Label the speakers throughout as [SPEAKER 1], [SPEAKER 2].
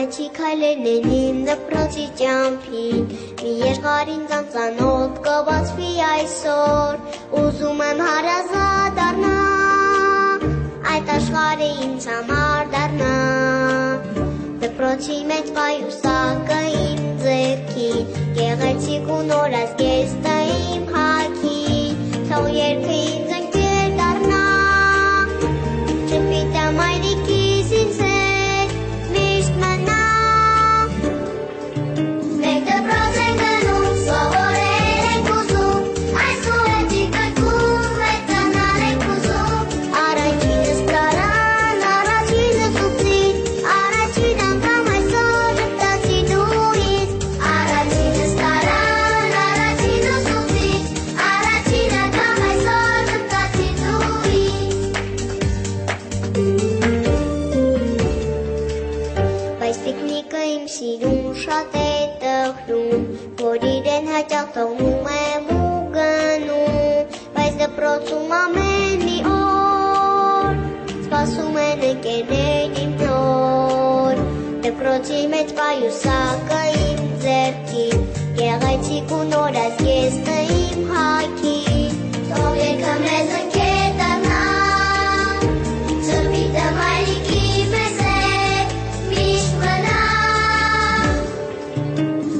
[SPEAKER 1] Առաջի քայլերն են իմ դպրոցի ճամփին, մի երկար ինձ անծանոթ կբացվի այսօր, ուզում եմ հարազատ դառնալ, այդ աշխարհը ինձ համար դառնա, դպրոցի մեջ պայուսակը իմ ձեռքին, գեղեցիկ ու նոր ազգեստը իմ հագին, թող երգը ինձ ընկեր դառնա, չպիտեմ հայրիկիս ինձ հետ միշտ մնա, մենք դպրոց ենք գնում, սովորել ենք ուզում, այս ուղեջի կրքում մեծանալ ենք ուզում, առաջինս տարան, առաջինս ուսից, առաջին անգամ այսօր ժպտացի դու ինձ, առաջինս տարան, առաջինս ուսից, առաջին անգամ այսօր ժպտացի դու ինձ, բայց տիկնիկը իմ սիրուն շատ է տխրում, որ իրեն հաճախ թողնում եմ ու գնում, բայց դպրոցում ամեն մի օր սպասում են ընկերներ իմ նոր, դպրոցի մեջ պայուսակը իմ ձեռքին, գեղեցիկ ու նոր ազգեստը իմ հագին, թող երգը մեզ ընկեր դառնա, չպիտեմ հայրիկի մեզ հետ միշտ մնա,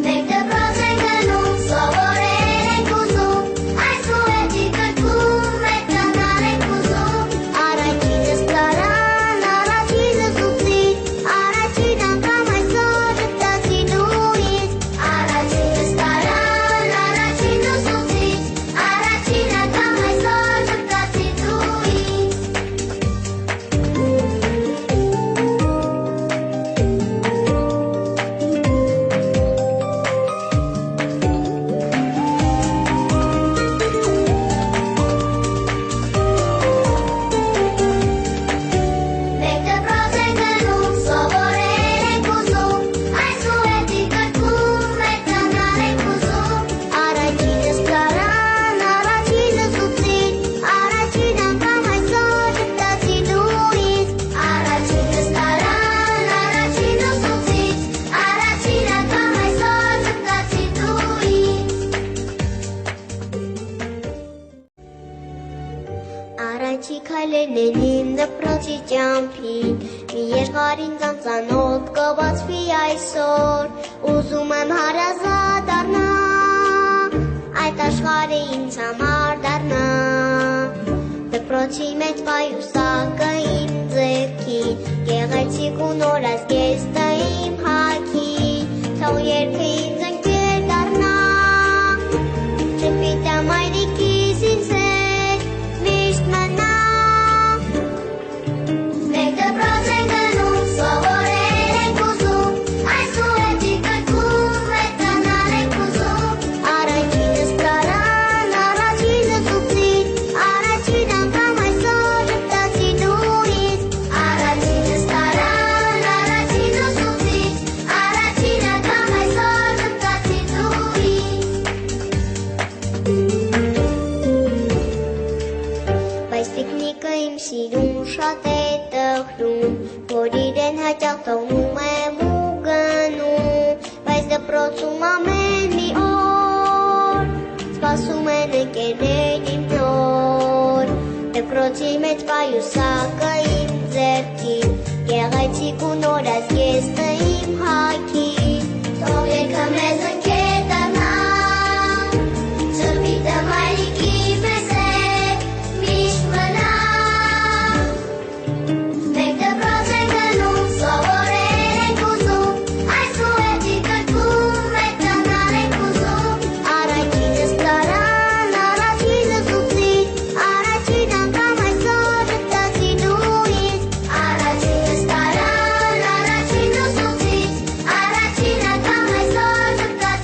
[SPEAKER 1] մենք դպրոց ենք գնում, սովորել ենք ուզում, այս ուղեջի կրքում մեծանալ ենք ուզում, առաջինս տարան, առաջինս ուսից, առաջին անգամ այսօր ժպտացի դու ինձ, առաջինս տարան, առաջինս ուսից, առաջին անգամ այսօր ժպտացի դու ինձ, մենք դպրոց ենք գնում, սովորել ենք ուզում, այս ուղեջի կրքում մեծանալ ենք ուզում, առաջինս տարան, առաջինս ուսից, առաջին անգամ այսօր ժպտացի դու ինձ, առաջինս տարան, առաջինս ուսից, առաջին անգամ այսօր ժպտացի դու ինձ, առաջի քայլերն են իմ դպրոցի ճամփին, մի երկար ինձ անծանոթ կբացվի այսօր, ուզում եմ հարազատ դառնալ, այդ աշխարհը ինձ համար դառնա, դպրոցի մեջ պայուսակը իմ ձեռքին, գեղեցիկ ու նոր ազգեստը իմ հագին, թող երգը ինձ ընկեր դառնա, չպիտեմ հայրիկիս ինձ հետ միշտ մնա, մենք դպրոց ենք գնում, սովորել ենք ուզում, այս ուղեջի կրքում մեծանալ ենք ուզում, առաջինս տարան, առաջինս ուսից, առաջին անգամ այսօր ժպտացի դու ինձ, առաջինս տարան, առաջինս ուսից, առաջին անգամ այսօր ժպտացի դու ինձ, բայց տիկնիկը իմ սիրուն շատ է տխրում, որ իրեն հաճախ թողնում եմ ու գնում, բայց դպրոցում ամեն մի օր սպասում են ընկերներ իմ նոր, դպրոցի մեջ պայուսակը իմ ձեռքին, գեղեցիկ ու նոր ազգեստը իմ հագին, թող երգը մեզ ընկեր դառնա, չպիտեմ հայրիկի մեզ հետ միշտ մնա, մենք դպրոց ենք գնում, սովորել ենք ուզում, այս ուղեջի կրքում մեծանալ ենք ուզում, առաջինս տարան, առաջինս ուսից, առաջին անգամ այսօր ժպտացի դու ինձ, առաջինս տարան, առաջինս ուսից, առաջին անգամ այսօր ժպտացի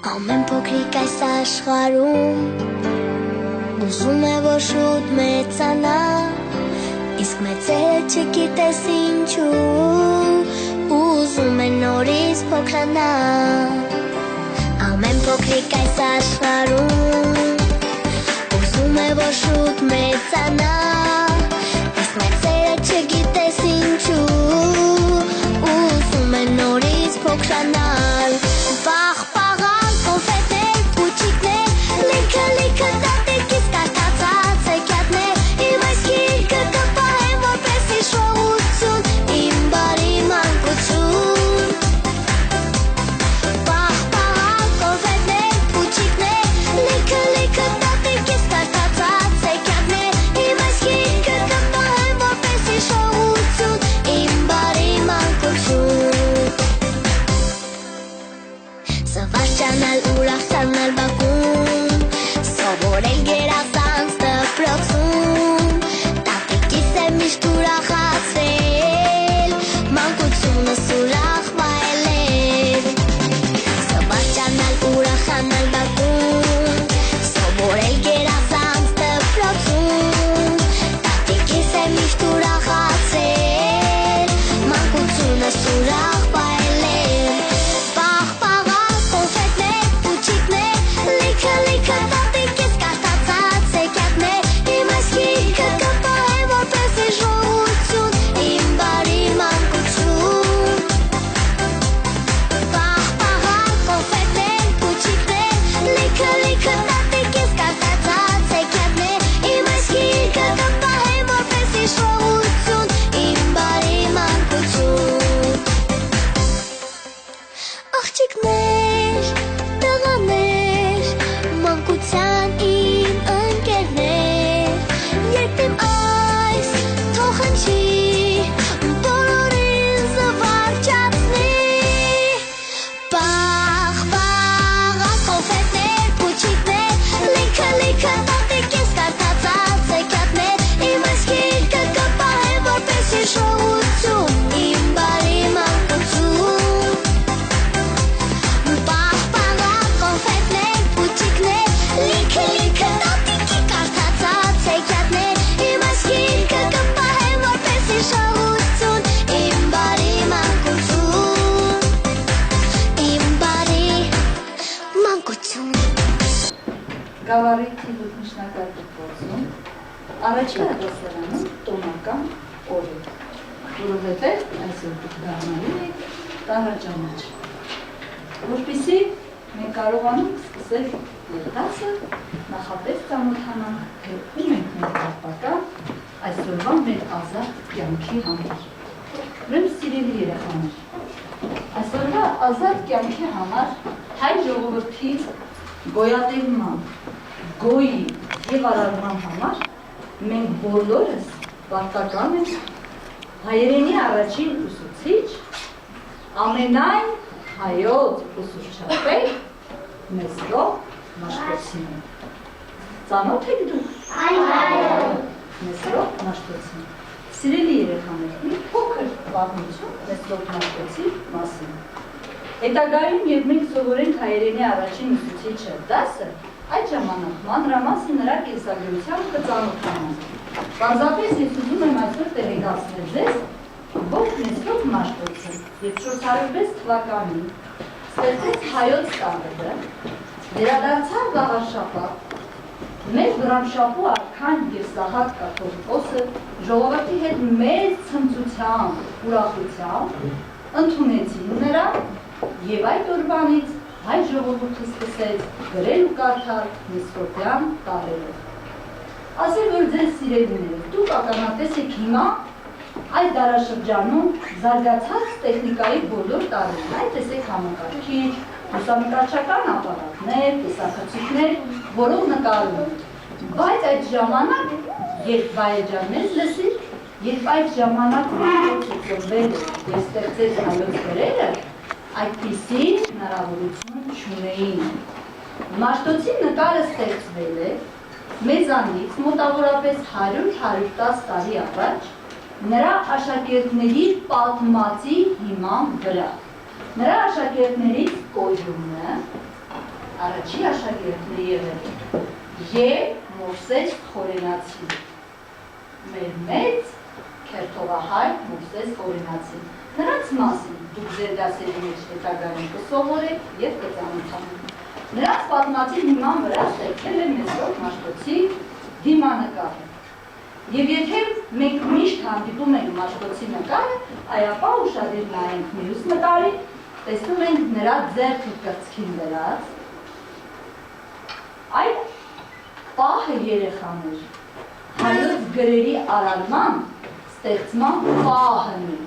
[SPEAKER 1] Ամեն փոքրիկ այս աշխարհում ուզում է որ շուտ մեծանա, իսկ մեծերը չգիտես ինչու ուզում է նորից փոքրանա։ Ամեն փոքրիկ այս աշխարհում ուզում է որ շուտ մեծանա, իսկ մեծերը չգիտես ինչու ուզում է նորից փոքրանալ։ Պաղ-պաղան կոնֆետներ, փուչիկներ, լիքը տատիկից կարդացած հեքիաթներ, իմ այս գիրքը կպահեմ որպես հիշողություն, իմ բարի մանկություն։ Պաղ-պաղան կոնֆետներ, փուչիկներ, լիքը տատիկից կարդացած հեքիաթներ, իմ այս գիրքը կպահեմ որպես հիշողություն, իմ բարի մանկություն։ Սվաճանալ ուրախ սառնալ բակում, սովորել գերազանց դպրոցում, տատիկիս է միշտ ուրախացրել, մանկությունս ուրախ վայելել։ Սվաճանալ ուրախանալ բակում, սովորել գերազանց դպրոցում, տատիկիս է միշտ ուրախացրել, մանկությունս ուրախ վայելել։ Պաղ-պաղան կոնֆետներ, փուչիկներ, լիքը տատիկից կարդացած հեքիաթներ, իմ այս գիրքը կպահեմ որպես հիշողություն, իմ բարի մանկություն։ Պաղ-պաղան կոնֆետներ, փուչիկներ, լիքը տատիկից կարդացած հեքիաթներ, իմ այս գիրքը կպահեմ որպես հիշողություն, իմ բարի մանկություն։ Աղջիկներ, տղաներ, մանկության իմ ընկերներ, երբ իմ այս թող հնչի, բոլորին զվարճացնի։ Պաղ-պաղան կոնֆետներ, փուչիկներ, լիքը տատիկից կարդացած հեքիաթներ, իմ այս գիրքը կպահեմ որպես հիշողություն, իմ բարի մանկություն։ Պաղ-պաղան կոնֆետներ, փուչիկներ, լիքը տատիկի կարդացած հեքիաթներ, իմ այս գիրքը կպահեմ որպես հիշողություն, իմ բարի մանկություն, իմ բարի մանկություն։
[SPEAKER 2] Գավառի թիվոտ միջնակարգ դպրոցում առաջին դասարանում տոնական օր է, որովհետև այսօր դառնալու է տառաճանաչ, որպեսզի մենք կարողանանք սկսել երդասը, նախապես ծանոթանանք, թե ում ենք մենք պարտական այսօրվա մեր ազատ կյանքի համար։ Ուրեմն սիրելի երեխաներ, այսօրվա ազատ կյանքի համար հայ ժողովրդի գոյատևման, գոյի և արարման համար մենք բոլորս պարտական ենք հայերենի առաջին ուսուցիչ, ամենայն հայոց ուսուցչապետ Մեսրոպ Մաշտոցին։ Ծանոթ եք դուք։ Մեսրոպ Մաշտոցին։ Սիրելի երեխաներ, մի փոքր պատմություն Մեսրոպ Մաշտոցի մասին։ Հետագայում երբ մենք սովորենք հայերենի առաջին ուսուցիչը դասը, այդ ժամանակ մանրամասն նրա կենսագրությամբ կծանոթանանք։ Պարզապես ես ուզում եմ այսօր տեղեկացնել ձեզ, որ Մեսրոպ Մաշտոցը 406 թվականին ստեղծեց հայոց տաղը, վերադարձավ գավառշապատ, մեր Վռամշապու արքան և Սահակ կաթողիկոսը ժողովրդի հետ մեծ ցնծությամբ, ուրախությամբ ընդունեցին նրան և այդ օրվանից հայ ժողովուրդը սկսեց գրել ու կարդալ Մեսրոպյան տառերով։ Ասել որ ձեզ սիրելիներ, դուք ականատես եք հիմա այդ դարաշրջանում զարգացած տեխնիկայի բոլոր տարրերն, այդ տեսեք համակարգիչ, լուսանկարչական ապարատներ, տեսախցիկներ, որով նկարում են։ Բայց այդ ժամանակ, երբ Վայեջան մեզ լսիր, երբ այդ ժամանակ Մաշտոցը ծնվել և ստեղծեց հայոց գրերը, այդպիսի հնարավորություն չունեին։ Մաշտոցի նկարը ստեղծվել է մեզանից մոտավորապես 100-110 տարի առաջ նրա աշակերտների պատմածի հիման վրա։ Նրա աշակերտներից կոյրունը առաջի աշակերտն է եղել եւ Մովսես Խորենացին, մեր մեծ քերթովահայ Մովսես Խորենացին։ Նրանց մասին դուք ձեր դասերի մեջ հետագայում կսովորեք եւ կծանոթանաք։ Նրանց պատմածի հիման վրա ստեղծել է Մեսրոպ Մաշտոցի դիմանկարը։ Եվ եթե մենք միշտ հանդիպում ենք Մաշտոցի նկարը, այապա ուշադիր նայենք մյուս նկարին, տեսնում ենք նրա ձեռքը կրծքին դրած, այդ պահը երեխան էր, հայոց գրերի արարման ստեղծման պահն է։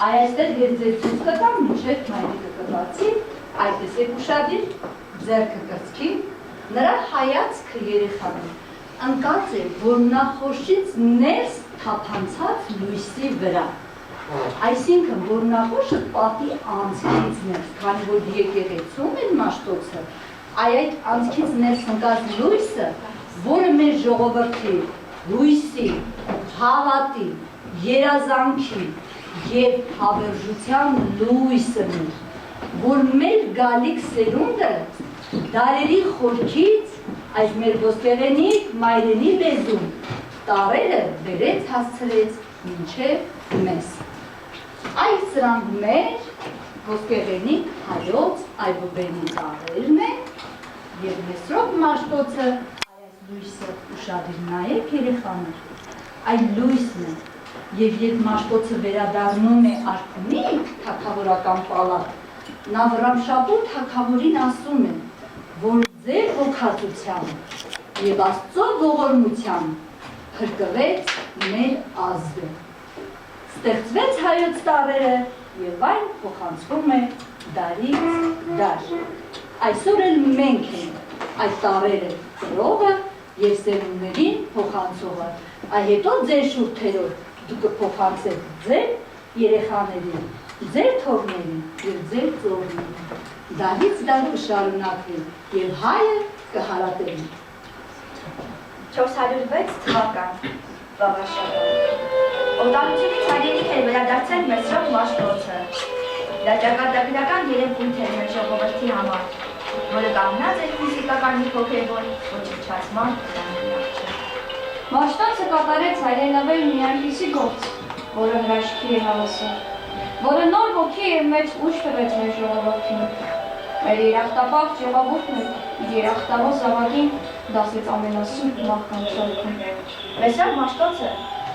[SPEAKER 2] Այստեղ ես ձեր ցույց կտամ, մինչև մայրիկը կբացի, այդպես ուշադիր, ձեռքը կրծքին, նրա հայացքը երեխան է, ընկած է, որ նախոշից ներս թափանցած լույսի վրա։ Այսինքն, որ նախոշը պատի անցքից ներս, քանի որ եկեղեցում են Մաշտոցը, այդ անցքից ներս ընկած լույսը, որը մեր ժողովրդի, լույսի, հավատի, երազանքի և հավերժության լույսն է, որ մեր գալիք սերունդը դարերի խորքից այս մեր ոսկեղենի մայրենի լեզուն տարերը բերեց հասցրեց մինչև մեզ։ Այս սրանք մեր ոսկեղենի հայոց այբուբենի տարերն են և Մեսրոպ Մաշտոցը այս լույսը ուշադիր նայեք երեխաներ, այդ լույսն է և երբ Մաշտոցը վերադառնում է արքունի թագավորական պալատ, նա Վռամշապուհ թագավորին ասում է, որ ձեր հոգածությամբ և Աստծո ողորմությամբ փրկվեց մեր ազգը։ Ստեղծվեց հայոց տարերը և այն փոխանցվում է դարից դար։ Այսօր էլ մենք ենք այդ տարերը ծրողը և սերունդներին փոխանցողը։ Այ հետո ձեր շուրթերով դուք կփոխանցեք ձեր երեխաներին, ձեր թոռներին և ձեր ծնողներին։ Դարից դար կշարունակվի և հայը կհարատվի։
[SPEAKER 3] 406 թվական Վավաշապան Օտարությունից հայրենիք էր վերադարձել Մեսրոպ Մաշտոցը։ Դա ճակատագրական երևույթ էր մեր ժողովրդի համար, որը կանգնած էր ֆիզիկական մի փոքրևոր ոչնչացման առաջ։
[SPEAKER 4] Մաշտոցը կատարեց հայրենավեր մի այնպիսի գործ, որը հրաշքի է հավասար, որը նոր ոգի և մեծ ուժ տվեց մեր ժողովրդին։ Մեր երախտապահ ժողովուրդն իր երախտավոր զավակին դասեց ամենասուրբ մաղթանքներում։
[SPEAKER 3] Մեսրոպ Մաշտոցը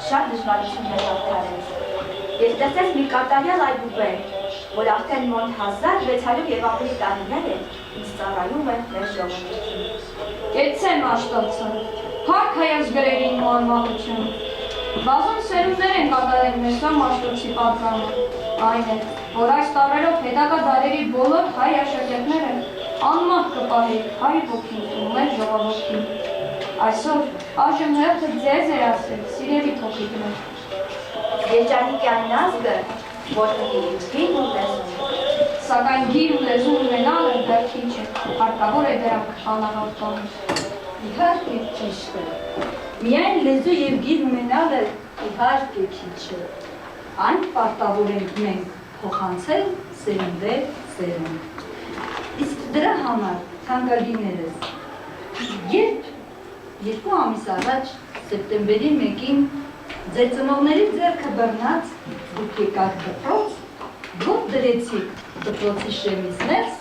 [SPEAKER 3] շատ դժվարություններ հաղթարեց և ստեղծեց մի կատարյալ այբուբեն, որ արդեն մոտ 1600 և ավելի տարիներ է ինձ ծառայում է մեր ժողովրդին։
[SPEAKER 4] Կեցցե Մաշտոցը, փառք հայոց գրերին ու անմահություն։ Բազում սերունդներ են կատարել Մեսրոպ Մաշտոցի պատգամը, այն է, որ այս տարերով հետագա դարերի բոլոր հայ աշակերտները անմահ կպահի հայ ոգին ու մեր ժողովրդին։ Այսօր այժմ հերթը ձեզ էր ասել, սիրելի փոքրիկներ։
[SPEAKER 3] Երջանիկ է այն ազգը, որ ունի գիր ու լեզու։
[SPEAKER 4] Սակայն գիր ու լեզու ունենալը դեռ քիչ է, հարկավոր է դրանք անաղոտ տոնել։
[SPEAKER 2] Իհարկե ճիշտ է։ Միայն լեզու և գիր ունենալը իհարկե քիչ է։ Այն պարտավոր ենք մենք փոխանցել սերունդեր սերունդ։ Իսկ դրա համար, թանկագիններս, երբ 2 ամիս առաջ սեպտեմբերի 1-ին ձեր ծնողների ձեռքը բռնած դուք եկաք դպրոց, ով դրեցիք դպրոցի շեմից ներս,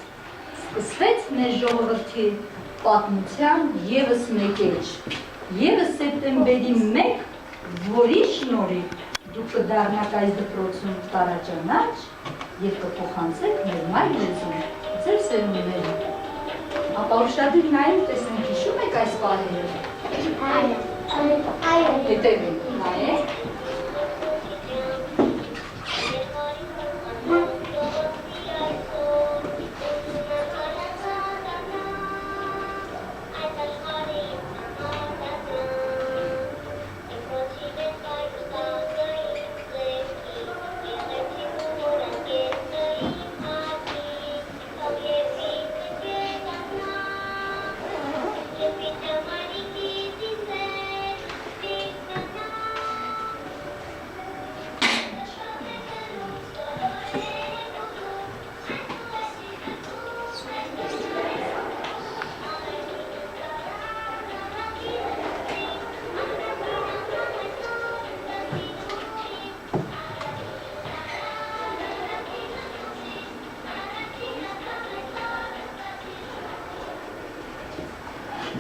[SPEAKER 2] սկսվեց մեր ժողովրդի պատմության ևս մեկ էջ, ևս սեպտեմբերի 1, որի շնորհիվ դուք կդառնաք այս դպրոցում տարաճանաչ և կփոխանցեք մեր մայր լեզուն ձեր սերունդներին։ Ապա ուշադիր նայեք, տեսնենք հիշում եք այս պահերը։
[SPEAKER 1] Այո։
[SPEAKER 2] Հետևեք, նայեք։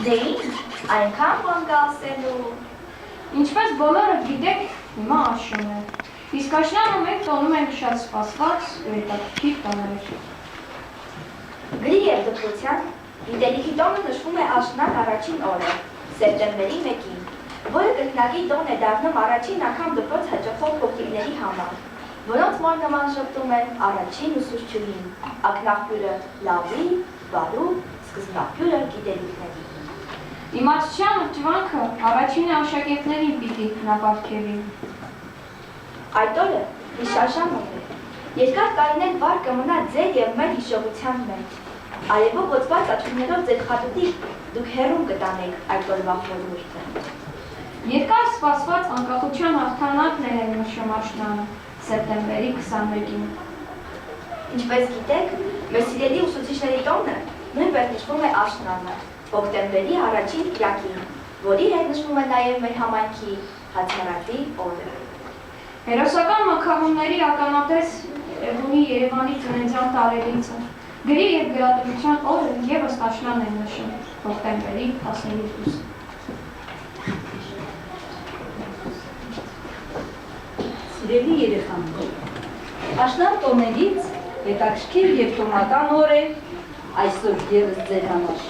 [SPEAKER 3] Դե ինչ, այնքան բան կա ասելու։
[SPEAKER 4] Ինչպես բոլորը գիտեք, հիմա աշուն է։ Իսկ աշնանը մենք տոնում ենք շատ սպասված ու հետաքրքիր տոներ։
[SPEAKER 3] Գրի և դպրության գիտելիքի տոնը նշվում է աշնան առաջին օրը, սեպտեմբերի 1-ին, որը կրկնակի տոն է դառնում առաջին անգամ դպրոց հաճախող փոքրիկների համար, որոնց մոր նման շփտում են առաջին ուսուցչուհին, ակնաղբյուրը լավի, բարու, սկզբնաղբյուրը գիտելիքների։
[SPEAKER 4] Իմացության ջվանքը առաջին աշակերտներին պիտի հնապարգևի։
[SPEAKER 3] Այդ օրը հիշարժան օր է։ Երկար տարիներ վար կմնա ձեր և մեր հիշողության մեջ։ Արևով ոցված աչքերով ձեր խատուտիկ դուք հեռուն կտանեք այդ օրվա խորհուրդը։
[SPEAKER 4] Երկար սպասված անկախության հաղթանակն էր նշում աշնանը, սեպտեմբերի 21-ին։
[SPEAKER 3] Ինչպես գիտեք, մեր սիրելի ուսուցիչների տոնը նույնպես նշվում է աշնանը, հոկտեմբերի առաջին կիրակին, որի հետ նշվում է նաև մեր համայնքի հացառատի օրը։
[SPEAKER 4] Հերոսական մաքահոնների ականատես ունի Երևանի ծննդյան տարելիցը։ Գրի և գրատվության օրը ևս աշնան են նշում, հոկտեմբերի 12-ը։
[SPEAKER 2] Սիրելի երեխաներ, աշնան տոներից հետաքրքիր և տոնական օր է այսօր ևս ձեր համար։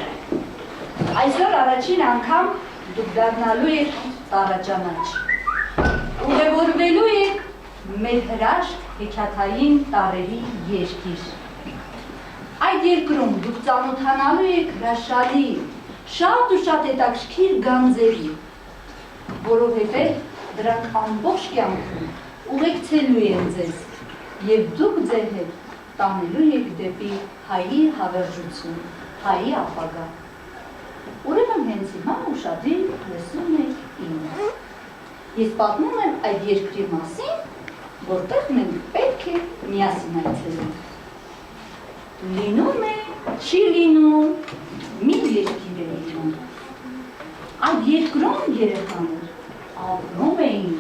[SPEAKER 2] Այսօր առաջին անգամ դուք դառնալու եք տառաճանաչ։ Ուղևորվելու եք մեր հրաշք հեքիաթային տառերի երկիր։ Այդ երկրում դուք ծանոթանալու եք հրաշալի, շատ ու շատ հետաքրքիր գանձերի, որովհետև դրանք ամբողջ կյանքում ուղեկցելու են ձեզ և դուք ձեր հետ տանելու եք դեպի հայի հավերժություն, հայի ապագա։ Ուրեմն հենց հիմա ուշադիր լսում եք ինձ։ Ես պատմում եմ այդ երկրի մասին, որտեղ մենք պետք է միասին այցելենք։ Լինում է, չի լինում, մի երկիր է լինում։ Այդ երկրում երեխաներ ապրում էին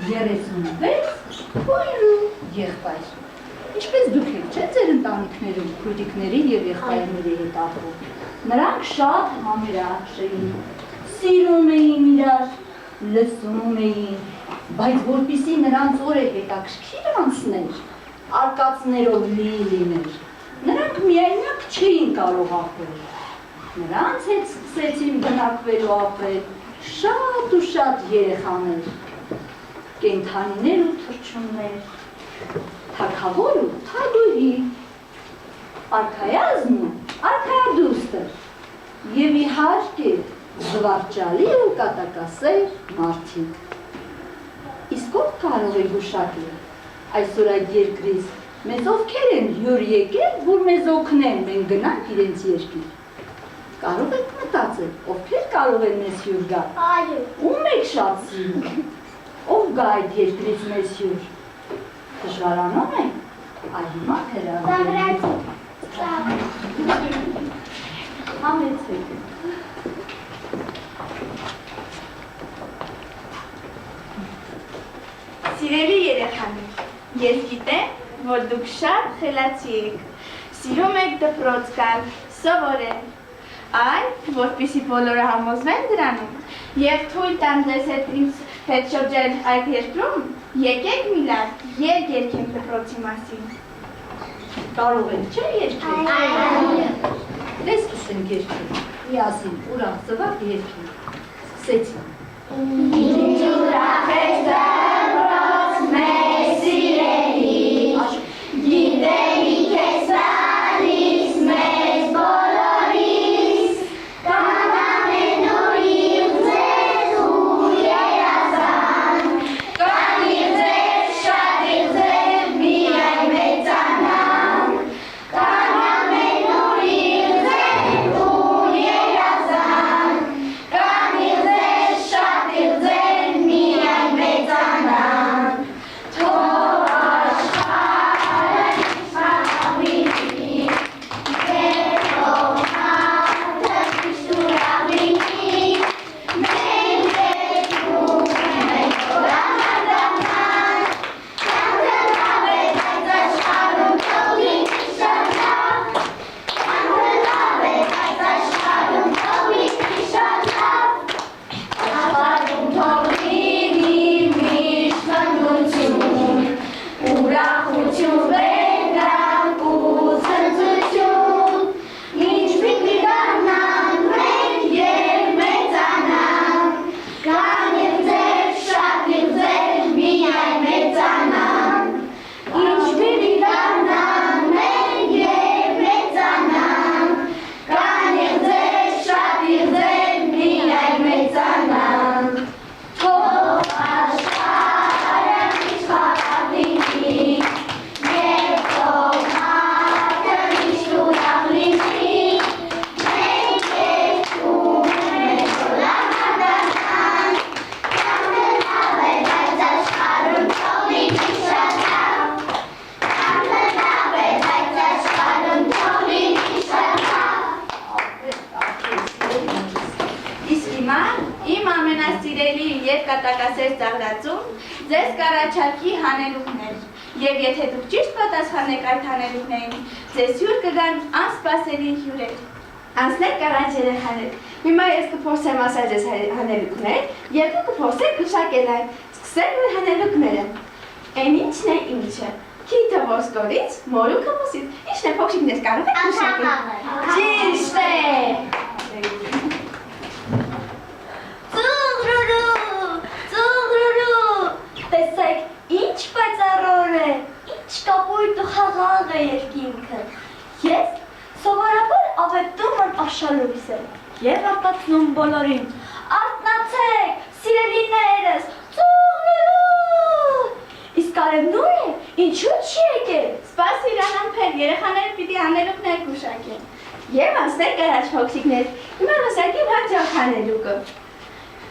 [SPEAKER 2] 36 քույր ու եղբայր։ Ինչպես դուք եք, չէ՞ ձեր ընտանիքներում քույրիկների և եղբայրների հետ ապրում։ Նրանք շատ համերաշխ էին, սիրում էին իրար, լսում էին, բայց որպեսզի նրանց օրը հետաքրքիր անցներ, արկածներով լի լիներ, նրանք միայնակ չէին կարող ապրել։ Նրանց հետ սկսեցին բնակվելու ապրել շատ ու շատ երեխաներ, կենդանիներ ու թռչուններ, թագավոր ու թագուհի, արքայազն ու արքայադուստր և իհարկե զվարճալի ու կատակասեր մարդիկ։ Իսկ ով կարող է գուշակել այսօր այդ երկրից մեզ ովքեր են հյուր եկել, որ մեզ օգնեն, մենք գնանք իրենց երկիր։ Կարող եք մտածել, ովքեր կարող են մեզ հյուր գալ։
[SPEAKER 1] Այո։
[SPEAKER 2] Ում եք շատ սիրում։ Ով գա այդ երկրից մեզ հյուր։ Դժվարանում եք։ Այ հիմա հրավիրենք։ Համեցեք։
[SPEAKER 5] Սիրելի երեխաներ, ես գիտեմ, որ դուք շատ խելացի եք, սիրում եք դպրոց գալ, սովորել, որպեսզի բոլորը համոզվեն դրանում և թույլ տան ձեզ հետ շրջել այդ երկրում, եկեք մի լավ երգ երգենք դպրոցի մասին։
[SPEAKER 2] Կարող եք, չէ՞ երգել։
[SPEAKER 1] Այո։
[SPEAKER 2] Դե սկսենք երգել։ Միասին ուրախ ծվակ երգենք։ Սկսեցինք։
[SPEAKER 1] Ինչ ուրախ է դպրոց մեր սիրելի, գիտելիք է տալիս մեզ բոլորիս, կանանեն նորից ձեզ ու երազան, կանիր ձեզ շատ իր ձեզ միայն մեծանան, կանանեն նորից ձեզ ու երազան, կանիր ձեզ շատ իր ձեզ միայն մեծանան,
[SPEAKER 5] երկատակասեր ծաղրածում ձեզ կառաջարկի հանելուկներ։ Եվ եթե դուք ճիշտ պատասխանեք այդ հանելուկներին, ձեզ հյուր կգան անսպասելի հյուրեր։ Անցնենք առաջ երեխաներ։ Հիմա ես կփորձեմ ասել ձեզ հանելուկներ, եւ դուք կփորձեք գշակել այն։ Սկսենք մեր հանելուկները։ Այն ինչն է ինչը։ Քիթը ոսկորից, մորուքը մուսից։ Ինչն է փոքրիկներ կարող եք գշակել։ Ճիշտ է։
[SPEAKER 1] Ծուղրուրու, տեսեք, ինչ պայծառոր է, ինչ կապույտ ու խաղաղ է երկինքը։ Ես սովորաբար ավետում եմ աշխալույս եմ և արտացնում բոլորին։ Արթնացեք, սիրելիներս, ծուղրուրու։ Իսկ արևնուր է, ինչու չի եկել։
[SPEAKER 5] Սպասիր անամփեր, երեխաները պիտի հանելուկներ գուշակեն։ Եվ անցնենք առաջ փոքրիկներ։ Հիմա լսեք իմ հաջորդ հանելուկը։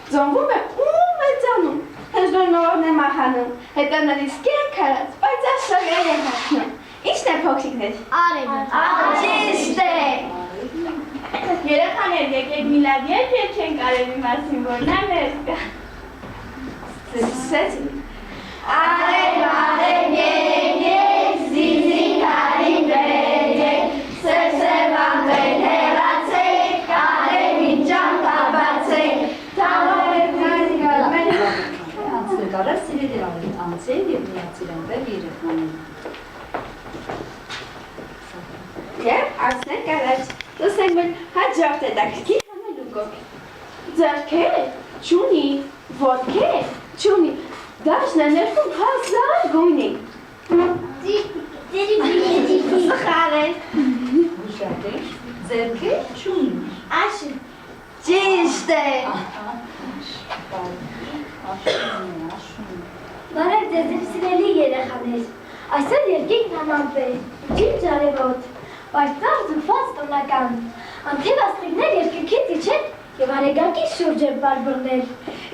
[SPEAKER 5] Ձոնվում է ու մեծանում, հենց նորն է մահանում, հետո նորից կյանք արած, բայց աշխարհը է հաղթնում։ Ինչն է փոքրիկներ։
[SPEAKER 1] Արևը։
[SPEAKER 5] Ճիշտ է։ Երեխաներ, եկեք մի լավ երգ երգենք արևի մասին, որ նա ներս գա։ Սկսեցինք։ Արև, արև, երեք, զինզին արին բերեք, սև անվեր հեռացեք, արևին ճամփաբացեք, թավարեք նազիգարմեն։
[SPEAKER 2] Անցել կարած սիրելի անցել և միացել անվել երեխաներին։
[SPEAKER 5] Եվ անցնենք առաջ, լսենք մեր հաջորդ հետաքրքիր հանելուկը։ Ձեռքերը չունի, ոտքերը չունի, դաշնը ներքում հազար գույնի։ Սխալ է։
[SPEAKER 2] Ուշադիր, ձեռքը չունի։
[SPEAKER 1] Աշը։
[SPEAKER 5] Ճիշտ է։
[SPEAKER 1] Բարև ձեզ իմ սիրելի երեխաներ, այսօր երկինք նմանվել, ջիր արևոտ, պայծառ ձգված տոնական, անթև աստղիկներ երկնքից իջեն և արեգակի շուրջ են բարբռնել,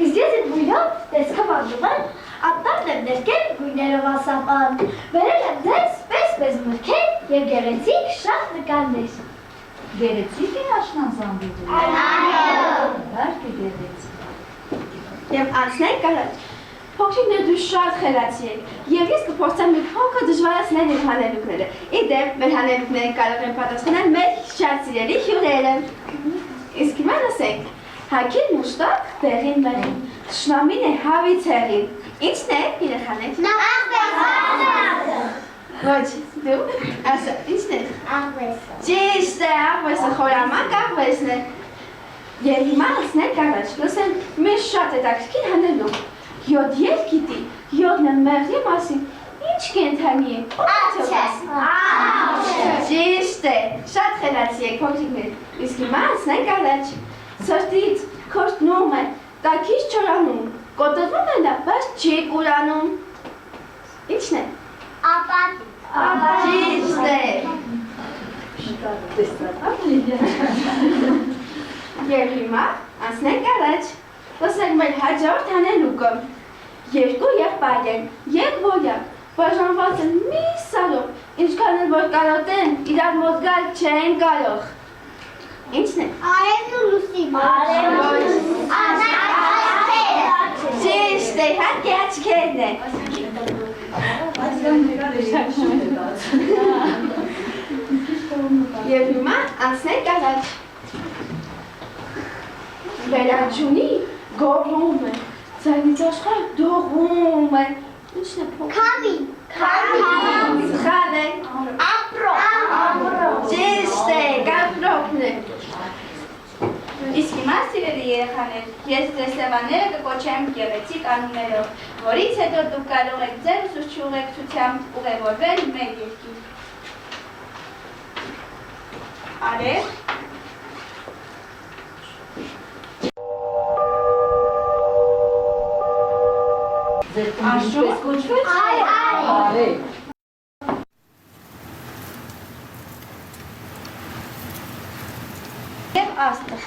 [SPEAKER 1] իսկ ես իմ բույրով տեսքով անդում եմ, անտառն եմ ներկել գույներով ասապան, բերել եմ ձեզ պես մրգեր և գեղեցիկ շատ նկարներ։
[SPEAKER 2] Գեղեցիկ է աշնանզամբիդը։ Իհարկե գեղեցիկ։
[SPEAKER 5] Եվ անցնենք առաջ։ Փոքրիկներ դու շատ խելացի եք, և ես կփորձեմ մի փոքր դժվարացնել իմ հանելուկները։ Իդեպ, մեր հանելուկները կարող են պատասխանել մեր շատ սիրելի հյուրերը։ Իսկ հիմա լսենք, հագին մուշտակ տեղին մեղին, թշնամին է հավից հեղին։ Ինչն է, երեխաներ։ Ոչ, դու, ասա, ինչն է։
[SPEAKER 1] Աղվեսը։
[SPEAKER 5] Ճիշտ է, աղվեսը, խորամանկ աղվեսն է։ Եվ հիմա լսենք առաջ, լսենք մեր շատ հետաքրքիր հանելուկ։ Յոդ ես գիտի, յոդն է մեղրի մասին, ինչ կենդանի է։
[SPEAKER 1] Աչը։
[SPEAKER 5] Ճիշտ է, շատ խելացի եք փոքրիկներ, իսկ հիմա անցնենք առաջ։ Սրտից քորտնում է, տաքից չորանում, կոտրվում է նա, բայց չի կուրանում։ Ինչն է։
[SPEAKER 1] Ապատի։
[SPEAKER 5] Ճիշտ է։ Եվ հիմա անցնենք առաջ, լսենք մեր հաջորդ հանելուկը։ Երկու եղբայր են, երկվորյակ, բաժանված են մի սարով, ինչքան են որ կարոտեն, իրար մոտ գալ չեն կարող։ Ինչն է։
[SPEAKER 1] Արևն ու լուսինը։
[SPEAKER 5] Ճիշտ է, իհարկե աչքերն է։ Եվ հիմա անցնենք առաջ։ Վերաչունի գոռում է, ձայնից աշխարհ դողում է։ Ինչն է փոքր։
[SPEAKER 1] Քամի։
[SPEAKER 5] Սխալ է։
[SPEAKER 1] Ապրո։
[SPEAKER 5] Ճիշտ է, կապրոպն է։ Իսկ հիմա սիրելի երեխաներ, ես ձեզ սևաները կկոչեմ գեղեցիկ անուններով, որից հետո դուք կարող եք ձեր ուսուցչի ուղեկցությամբ ուղևորվել մեր երկիր։ Արև։
[SPEAKER 2] Ձերքում ինչպես կոչվեց։ Արև։
[SPEAKER 5] Եվ աստղ։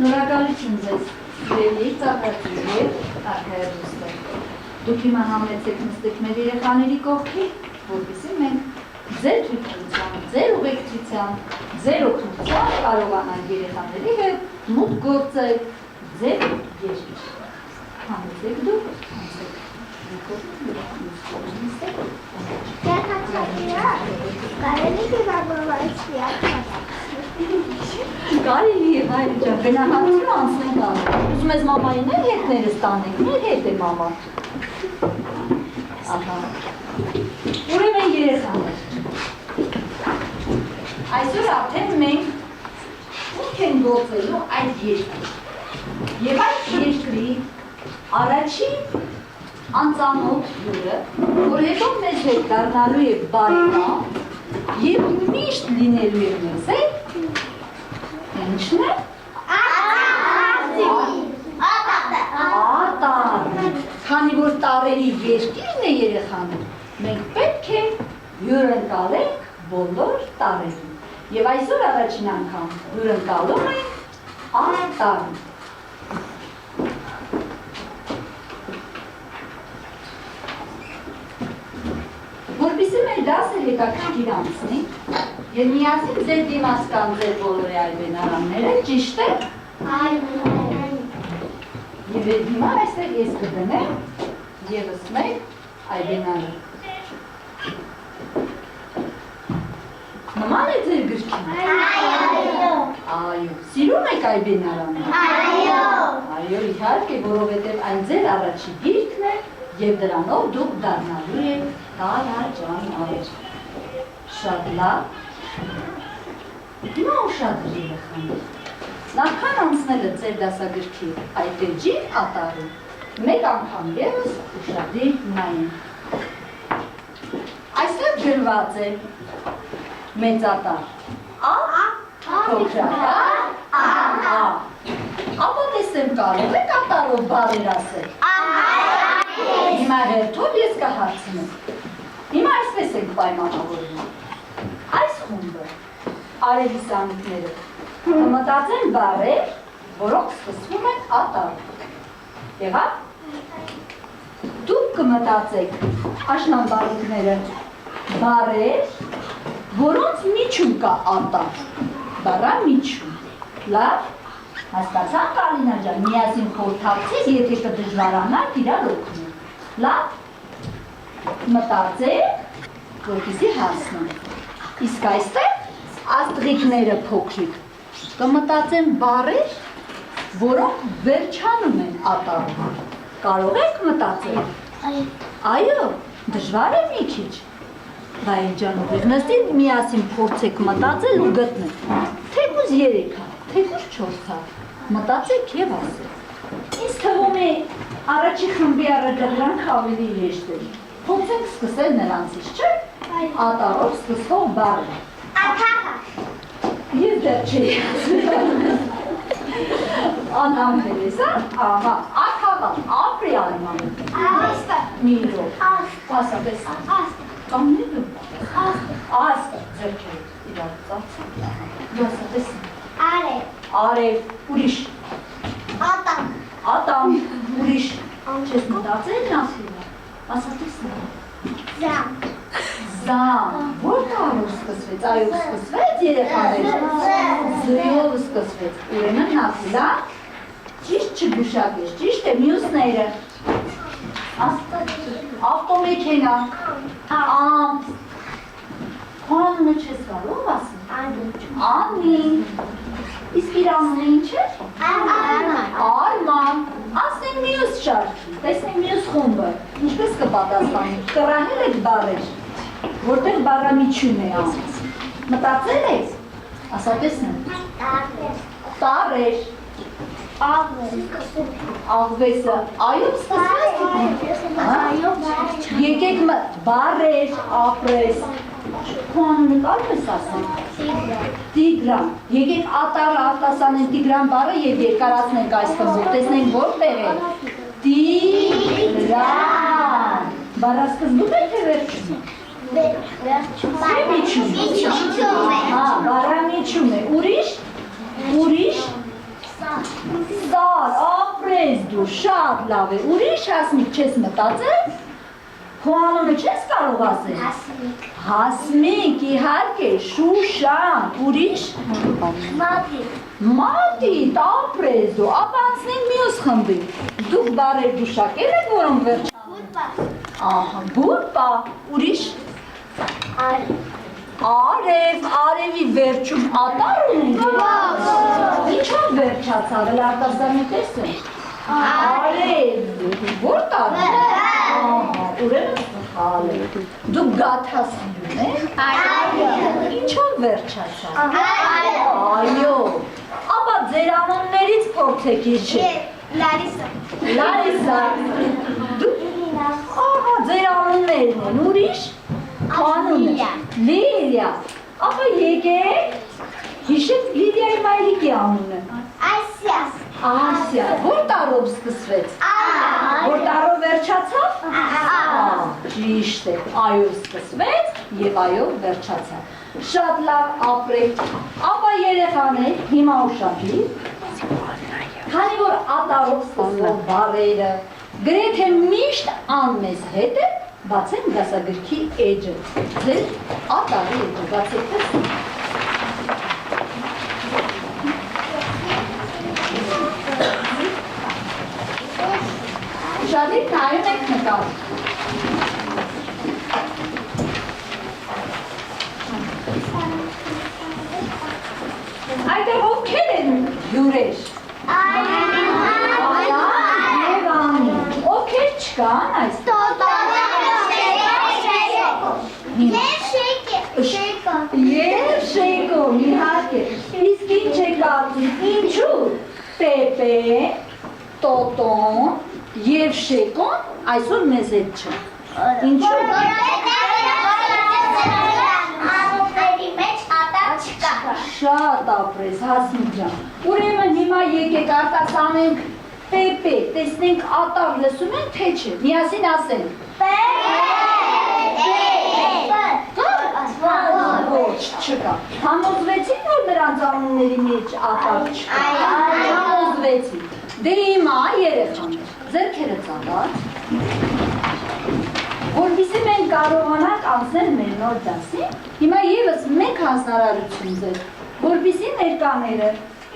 [SPEAKER 2] Շնորհակալություն ձեզ, սիրելի ծաղրացի և արքայադուստեր։ Դուք հիմա համեցեք նստեք մեր երեխաների կողքին, որպեսզի մենք ձեր թույլտվության, ձեր ուղեկցության, ձեր օգնությամբ կարողանան երեխաների հետ մուտք գործել ձեր երկիր։ Հանեցեք դուք, հանեցեք։ Կարելի է հայր ջան, գնահատություն անցնենք անում։ Ուզում ես մամային էլ հետներս տանենք, մեր հետ է մամա։ Ահա։ Ուրեմն երեխաներ։ Այսօր արդեն մենք ում են գործելու այդ երկրի։ Եվ այդ երկրի առաջին անծանոթ հյուրը, որ հետո մեզ հետ դառնալու է բարեկամ եւ միշտ լինելու է մեզ հետ, ինչն է? Ատառ։ Քանի որ տարերի երկիրն է երեխաներ, մենք պետք է հյուրընկալենք բոլոր տարերին։ Եվ այսօր առաջին անգամ հյուրընկալում ենք ատառ։ Որպեսզի մեր դասը հետաքրքիր անցնի, եւ միասին ձեր դիմաց կան ձեր բոլորի այբենարանները, ճիշտ է։ Եվ հիմա այստեղ ես կդնեմ եւս մեկ այբենարան։ Նման է ձեր գրքին։ Այո։ Սիրում եք այբենարանը։ Այո, իհարկե, որովհետեւ այն ձեր առաջին գիրքն է եւ դրանով դուք դառնալու եք տարաճաններ։ Շատ լավ։ Հիմա ուշադրիր երեխաներ։ Նախքան անցնելը ձեր դասագրքի այդ էջի ատառին, մեկ անգամ ևս ուշադրիր նայեն։ Այստեղ գրված է մեծատառ, փոքրատառ, ապա տեսեմ կարող եք ատառով բառեր ասել։ Հիմա հերթով ես կհարցնեմ։ Հիմա այսպես ենք պայմանավորվում։ Այս խումբը արևի սանուկները կմտածեն բառեր, որոնք սկսվում են ատառով։ Եղավ։ Դուք կմտածեք աշնանբարիկները բառեր, որոնց միջում կա ատառ։ Բառամիջում։ Լավ։ Հասկացանք Ալինա ջան, միասին խորհրդակցեք, եթե կդժվարանաք իրար օգնել։ Լավ։ Մտածեք, որպեսզի հասնենք։ Իսկ այստեղ աստղիկները փոքրիկ կմտածեն բառեր, որոնք վերջանում են ատառով։ Կարող եք մտածել։ Այո, դժվար է մի քիչ։ Բայց ջանով նստին միասին փորձեք մտածել ու գտնել։ Թեկուզ 3 հատ, թեկուզ 4 հատ։ Մտածեք եւ ասեք։ Ինձ թվում է առաջի խմբի արձագանք ավելի հեշտ է։ Փորձենք սկսել նրանցից, չէ՞։ Ատառով սկսող բառը։ Ես դեռ չի անհամբեր ես, ահա, աթաղալ, ապրի արման։ Միրո, ասապես, կամնելու, ասպ, ձերքերդ, իրար ծացը, ասապես, արև, ուրիշ, ատամ, ուրիշ, չես մտածել նասիլը, ասապես, Զամ, որ տարով սկսվեց, այով սկսվեց երեխաներ, զույով սկսվեց, ուրեմն նասիլա, ճիշտ չգուշակես, ճիշտ է մյուսները, ավտոմեքենա, ամպ, անունը չես կարող ասել, Անի, իսկ իր անունը ինչ է? Արման, ասենք մյուս շարքի, տեսնենք մյուս խումբը, ինչպես կպատասխանի, կռահել եք բառեր, որտեղ բառամիջում է ամս, մտածել եք, ասա տեսնեմ, տարեր, աղվեսը, այով սկսվեց, եկեք բառեր, ապրես, քո անունը կարող ես ասել, Տիգրան, եկեք ատառը արտասանենք Տիգրան բառը և երկարացնենք այս խմբով, տեսնենք որտեղ է, Տիգրան, բառասկզբում է թե վերջում է, բառամիջում է, ուրիշ, Սար, ապրես դու, շատ լավ է, ուրիշ հասմիկ չես մտածել, Քո անունը չես կարող ասել։
[SPEAKER 1] Հասմիկ,
[SPEAKER 2] Հասմիկ, իհարկե, Շուշան, ուրիշ։ Մատի, ապրես դու, ապա անցնենք մյուս խմբի։ Դուք բարեր գուշակել եք, որոնք վերջանում։ Ահա, բուրպա, ուրիշ։ Արև, արևի վերջում ատար ունենք։ Ինչով վերջացավ, էլ արտասարմի տեսում։ Արև, որ տար։ Ահա, ուրեմն սխալ է։ Դուք գաթասիրում եք։ Ինչով վերջացավ։ Այո, ապա ձեր անուններից փորձեք իջել։ Լարիսա, ահա ձեր անուններն են, ուրիշ։ Լիլիա, ապա եկեք, հիշեք Լիլիայի մայրիկի անունը։ Ասիա, որ տարով սկսվեց։ Որ տարով վերջացավ։ Ճիշտ է, այո սկսվեց և այո վերջացավ։ Շատ լավ ապրեք, ապա երեխաներ, հիմա ուշադիր։ Քանի որ ատարով սկսվող բառերը գրեթե միշտ անմեզ հետ է, բացենք դասագրքի էջը, ձեր ատարի էջը, բացեք տեսք։ Ուշադիր նայում եք նկարը։ Այդտեղ ովքեր են հյուրեր։ Եվ անի, ովքեր չկան այստեղ։ Եվ Շեյկոն, իհարկե, իսկ ինչ է կարծում, ինչու Պեպե, Տոտոն և Շեյկոն այսօր մեզ հետ չեն։ Ինչու։ Շատ ապրես, Հասմիկ ջան, ուրեմն հիմա եկեք արտասանենք Պեպե, տեսնենք ատար լսում են, թե չէ, միասին ասենք։ Ոչ, չկա։ Համոզվեցին, որ նրանց անունների մեջ ատար չկա։ Համոզվեցին։ Դե հիմա երեխաներ, ձեռքերը ծավալ, որպեսզի մենք կարողանանք անցնել մեր նոր դասին, հիմա ևս մեկ հանձնարարություն ձեզ, որպեսզի ներկաները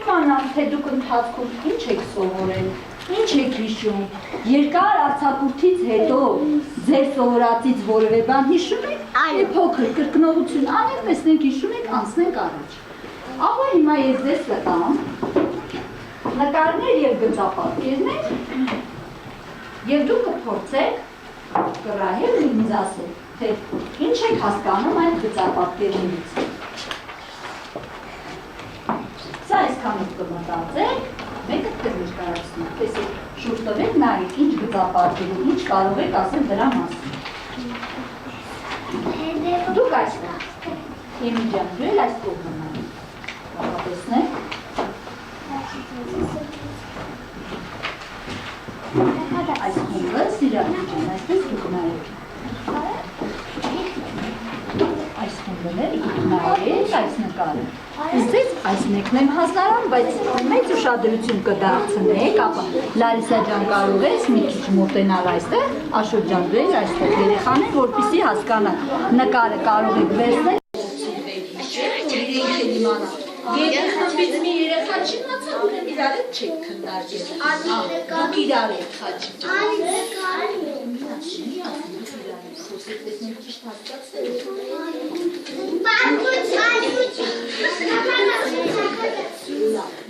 [SPEAKER 2] իմանան, թե դուք ընթացքում ինչ եք սովորել, ինչ եք հիշում, երկար արձակուրդից հետո ձեր սովորածից որևէ բան հիշում եք, այլ փոքր կրկնողություն անենք, տեսնենք հիշում եք, անցնենք առաջ։ Ապա հիմա ես ձեզ կտամ նկարներ և գծապատկերներ և դուք կփորձեք կռահել ու ինձ ասել, թե ինչ եք հասկանում այդ գծապատկերներից։ Սա այսքանով կմտածեք, մեկը կներկայացնեք, տեսեք, շուրջ տվեք նայեք, ինչ գծապատկերում, ինչ կարող եք ասել դրա մասին։ Դուք այստեղ, Եմի ջան, դու էլ այս կողմը նայեք, տեսնեք։ Այս խումբը Սիրանի ջան, այսպես դուք նայեք։ Այս խումբներ դուք նայեք այս նկարը։ Իսկ այս մեկն եմ հանձնարարում, բայց մեծ ուշադրություն կդարձնեք, ապա Լարիսա ջան կարող ես մի քիչ մոտենալ այստեղ, Աշոտ ջան դու էլ այստեղ երեխաներ, որպեսզի հասկանան նկարը կարող եք վերցնել։ Եթե խմբից մի երեխա չիմացա, ուրեմն իրար հետ չեք քննարկել։ Դուք իրար եք խաչի։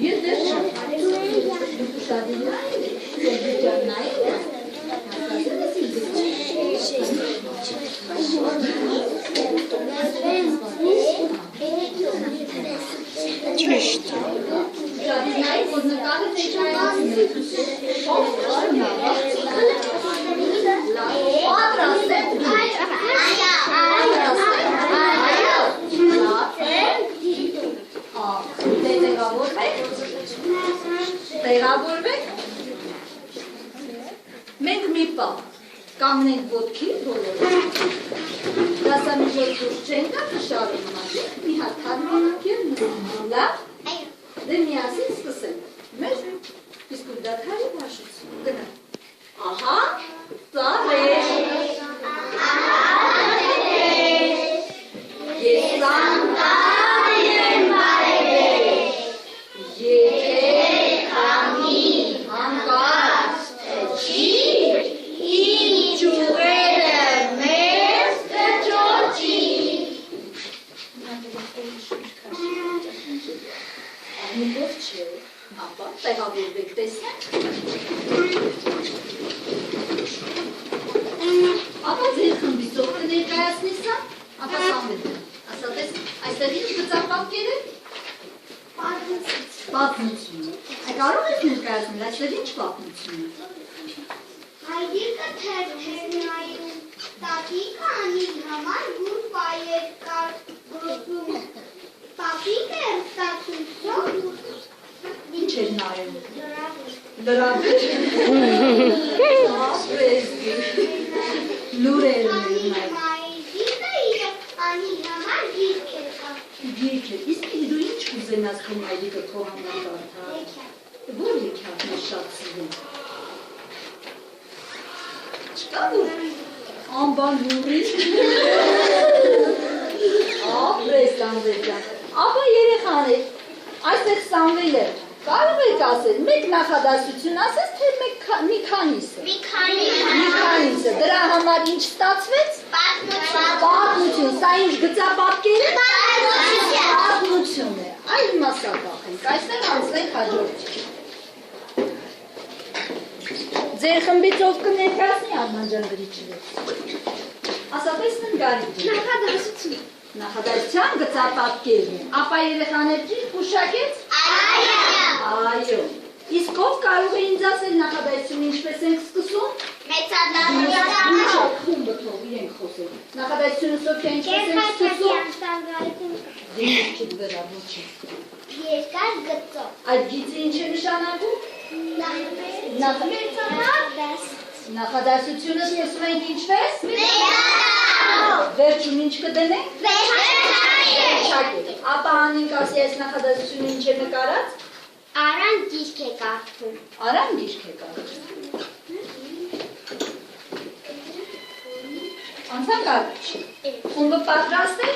[SPEAKER 2] Ես դες չեմ։ Դուք ուշադիր նայեք, Ճիշտ։ Տեղավորվեք։ Մենք մի պահ կանգնենք ոտքի բոլորը։ Դասամիջոց դուրս չենք գա կշարունակենք, մի հատ թարմանանք և նստենք, լավ։ Դե միասին սկսենք։ Մեր իսկ ու դադարի բաշություն, գնա։ Ահա, ծավեր։ ներկայացնի սա, ապա Սամվելը։ Ասա տես, այստեղ ինչ գծապատկեր է։ Պատմություն։ Այդ կարող ես ներկայացնել, այստեղ ինչ պատմություն է։
[SPEAKER 1] Հայրիկը թերթերնայում, տատիկը անի համար գուր պայեր կար գործում, պապիկը ստացում ծով,
[SPEAKER 2] Ինչ էր նայում։
[SPEAKER 1] լրավեր,
[SPEAKER 2] Լուրեր էր
[SPEAKER 1] անի
[SPEAKER 2] նայում։
[SPEAKER 1] հայրիկը իր անի համար գիրք էր կարդում,
[SPEAKER 2] Գիրք է, իսկ դու ինչ կուզենաս քո մայրիկը քո համար կարդա։ Որ եքիաթն է շատ սիրում։ Չկա որ անբան լուրի։ Ապրես Սամվելյան։ Ապա երեխաներ, այստեղ Սամվելը կարող եք ասել, մեկ նախադասություն ասես, թե մի քանիսը։
[SPEAKER 1] մի քանի
[SPEAKER 2] Մի քանիսը, դրա համար ինչ ստացվեց։ Պատմություն, սա ինչ գծապատկեր է։ Պատմություն է, այլ մասակախ ենք, այստեղ անցնենք հաջորդի։ Ձեր խմբից ով կներկայացնի Արման ջան գրիչը։ Ասա տեսնեմ Գարիկ։
[SPEAKER 1] նախադասություն,
[SPEAKER 2] Նախադասության գծապատկերն է։ Ապա երեխաներ ճիշտ գուշակեց։ Այո։ Իսկ ով կարող է ինձ ասել նախադասությունը ինչպես ենք սկսում։
[SPEAKER 1] մեծադասություն,
[SPEAKER 2] Խումբը թող իրենք խոսեն։ Նախադասությունը Սոֆիա ինչպես ենք սկսում։ Դիպչի վրա ոչի։
[SPEAKER 1] երկար գծով,
[SPEAKER 2] Այդ գիծը ինչ է նշանակում։ Նախադասությունը սկսում ենք ինչպես։ Վերջում ինչ կդնենք։ Շակետ։ Ապա անենք ասի այս նախադասությունը ինչ է նկարած։
[SPEAKER 1] Արան գիրք է կարդում,
[SPEAKER 2] Արան գիրք է կարդում։ Անցանք առաջ։ Խումբը պատրաստ է։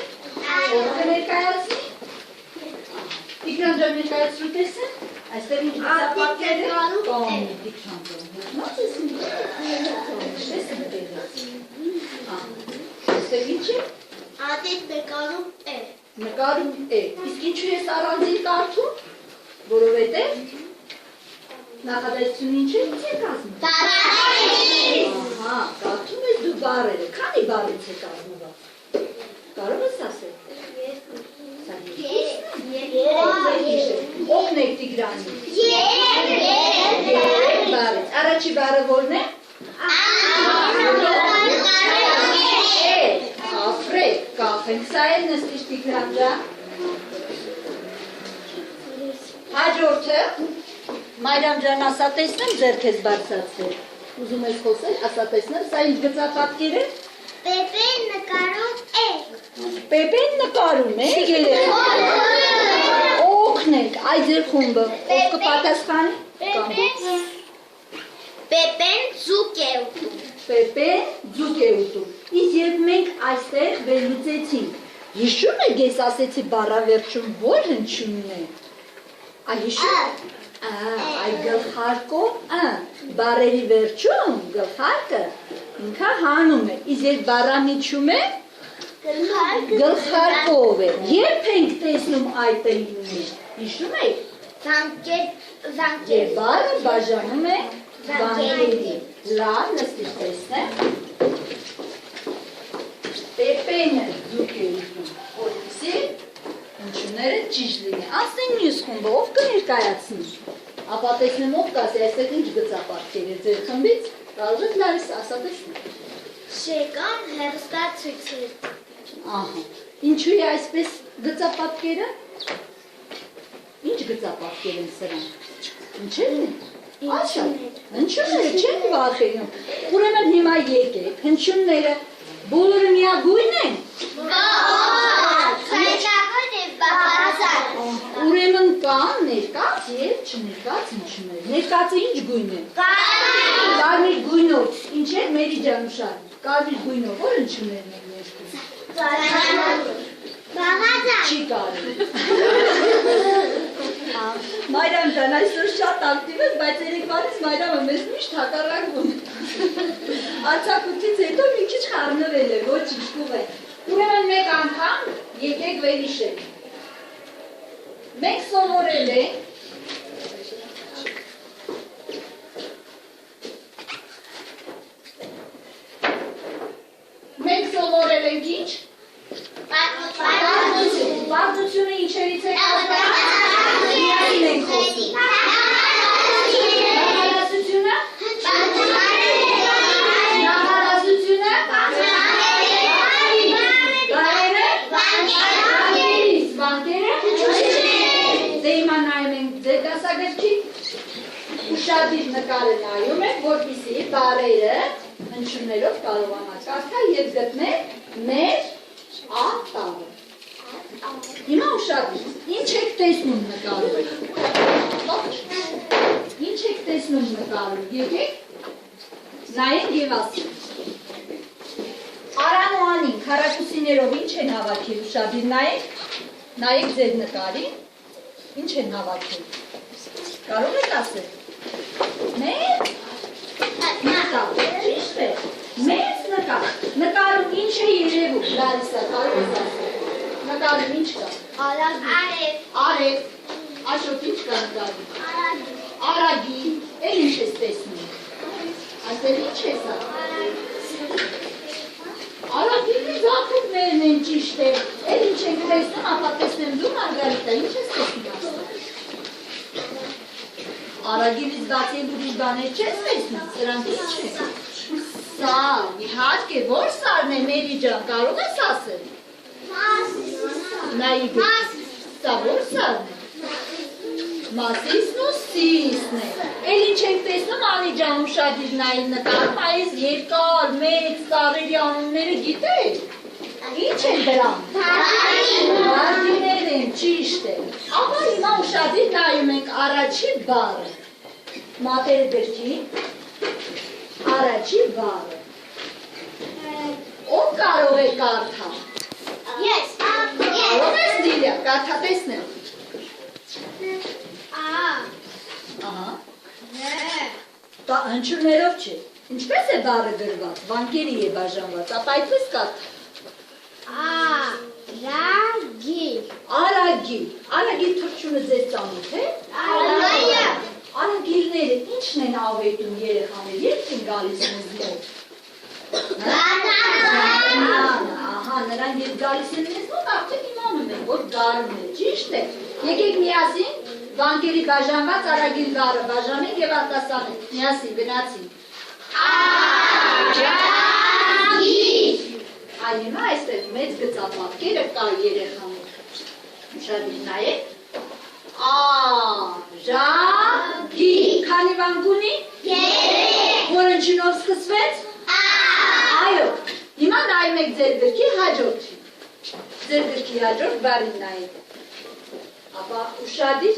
[SPEAKER 2] Ով կներկայացնի։ Տիգրան ջան ներկայացրու տեսեք։ Այստեղ ինչ գծապատկեր է։ Կողմի Տիգրան ջան։ Ո՞նց է Այստեղ ինչ է։
[SPEAKER 1] ադետ նկարում է,
[SPEAKER 2] Նկարում է։ Իսկ ինչու ես առանձին կարդում։ Որովհետև նախադասությունը ինչ է կազմում։ Ահա, կարդում ես դու բառերը։ Քանի բառից է կազմված։ Կարող ես ասել։ Օգնեք Տիգրանին։ Երեք բառից։ Առաջի բառը ո՞րն է։ Ապրեք, կախենք, սա էլ նստիշ Տիգրան ջան։ Հաջորդը, Մարիամ ջան, ասա տեսնեմ ձեռք ես բարձրացրել։ Ուզում ես խոսել, ասա տեսնեմ, սա ինչ գծապատկեր է։
[SPEAKER 1] Պեպեն նկարում է,
[SPEAKER 2] Պեպեն նկարում է, օգնենք, այ ձեր խումբը, ով կպատասխանի։
[SPEAKER 1] Պեպեն ձուկ է ուտում,
[SPEAKER 2] Պեպեն ձուկ է ուտում։ Իսկ երբ մենք այստեղ վերլուծեցինք, հիշում եք ես ասեցի բառավերջում որ հնչյունն է։ Այ հիշում։ Այ գլխարկով բառերի վերջում գլխարկը ինքը հանում է։ Իսկ երբ բառամիջում է գլխարկով է։ Երբ ենք տեսնում այդ ինը։ Հիշում եք։ Եվ բառը բաժանում է բանկերի։ Լավ, նստիր տեսնեմ։ Պեպենը ձուկ է ուտում, որպեսզի հնչյունները ճիշտ լինի։ Ասենք մյուս խումբը ով կներկայացնի։ Ապա տեսնեմ ով կասի, այստեղ ինչ գծապատկեր է ձեր խմբից, կարող եք լարիս ասա տեսնեմ։
[SPEAKER 1] շեկան հեռուստացույցեր,
[SPEAKER 2] Ահա, ինչու է այսպես գծապատկերը։ Ինչ գծապատկեր են սրանք։ Ինչեր են։ Հնչյունները չեն վախենում։ Ուրեմն հիմա եկեք, հնչյունները բոլորը միագույն են։
[SPEAKER 1] խայտավոր է բապարազար,
[SPEAKER 2] Ուրեմն կան ներկած և չներկած հնչյուններ։ Ներկածը ինչ գույն է։ Կարմիր գույնով, ինչ է մերի ջանուշար։ Կարմիր գույնով որ հնչյուններն են ներկում։
[SPEAKER 1] բաղազար,
[SPEAKER 2] Չի կարելի։ Մայրամ ջան, այսօր շատ ակտիվ ես, բայց երեկվանից Մայրամը մեզ միշտ հակառակվում է։ Արձակուրդից հետո մի քիչ խառնվել է, ոչինչ կուղ է։ Ուրեմն մեկ անգամ եկեք վերհիշեք։ Մենք սովորել ենք Մենք սովորել ինչ։ Պարտությունը ինչերից է միայն ենք խոսում։ Նահարազությունը։ Նահարազությունը։ Բարերը։ Բանկերը։ Դե հիմա նայում ենք ձեր դասագրքի ուշադիր նկարը նայում ենք, որպեսզի բարերը հնչյուններով կարողանանք կարդալ և գտնել մեր ա-տառը։ Հիմա ուշադիր, ինչ եք տեսնում նկարում։ Ինչ եք տեսնում նկարում, եկեք նայենք և ասենք։ Արան ու Անին քառակուսիներով ինչ են հավաքել, ուշադիր նայեք ձեր նկարին, ինչ են հավաքել։ Կարող եք ասել։ Մեծ նկար, ճիշտ է, մեծ նկար, նկարում ինչ է երևում, Լարիսա, կարող ես ասել, նկարում ինչ կա։ Արև, աշոտ ինչ կա նկարում։ Արագի, էլ ինչ ես տեսնում։ Ասել ինչ ես Արագի զախուկներն են ճիշտ է, էլ ինչ եք տեսնում, ապա տեսնեմ դու Մարգարիտա, ինչ ես տեսնում ասել։ Արագիլից բացի ուրիշ բաներ չես տեսնում, սրանք ինչ է։ Սա, իհարկե, որ սարն է, Մերի ջան, կարող ես ասել։ Նայի գտի, սա որ սարն է։ Մասիսն ու սիսն է։ Էլ ինչ եք տեսնում, Անի ջան, ուշադիր նայի նկարում, այս երկար, մեծ սարերի անունները գիտեք։ Ինչ են դրանք։ Վարդիներ են, ճիշտ է։ Ապա հիմա ուշադիր նայում ենք առաջի բառը։ Մատերը գրքի, առաջի բառը։ Ով կարող է կարդալ։
[SPEAKER 1] Ես։
[SPEAKER 2] Կարող ես Լիլիա, կարդա տեսնեմ։ Ահա։ Դա հնչյուններով չէ։ Ինչպես է բառը գրված, վանկերի է բաժանված, ապա այդպես կարդա։ Արագիլ։ Արագիլ թռչունը ձեզ ծանոթ է։ Արագիլները ինչն են ավետում երեխաներ, երբ են գալիս մեզ մոտ։ Ահա, նրանք երբ գալիս են մեզ մոտ, արդեն իմանում են, որ գարուն է, ճիշտ է։ Եկեք միասին վանկերի բաժանված արագիլ բառը բաժանենք և արտասանենք, միասին գնացինք։ Արագիլ։ Այ հիմա այստեղ մեծ գծապատկերը կա երեխաներ։ Ուշադիր նայեք։ Արագիլ։ Քանի վանք ունի։ 3։ Որ հնչյունով սկսվեց։ Այո։ Հիմա նայում եք ձեր գրքի հաջորդին։ Ձեր գրքի հաջորդ բառին նայեք։ Ապա ուշադիր։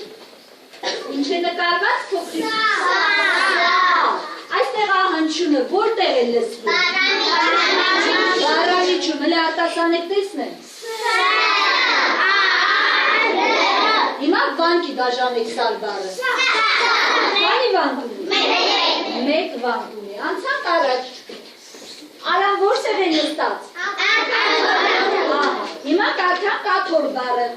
[SPEAKER 2] Ինչ է նկարված փոքրիկ։ Այստեղ հնչյունը որտեղ է լսվում։ Բարանիչում, հլը արտասանեք տեսնեն։ Հիմա վանկի բաժանեք սար բառը։ Քանի վանք ունի։ 1 վանք ունի։ Անցանք առաջ։ Արան որտեղ է նստած։ Հիմա կարդանք աթոռ բառը։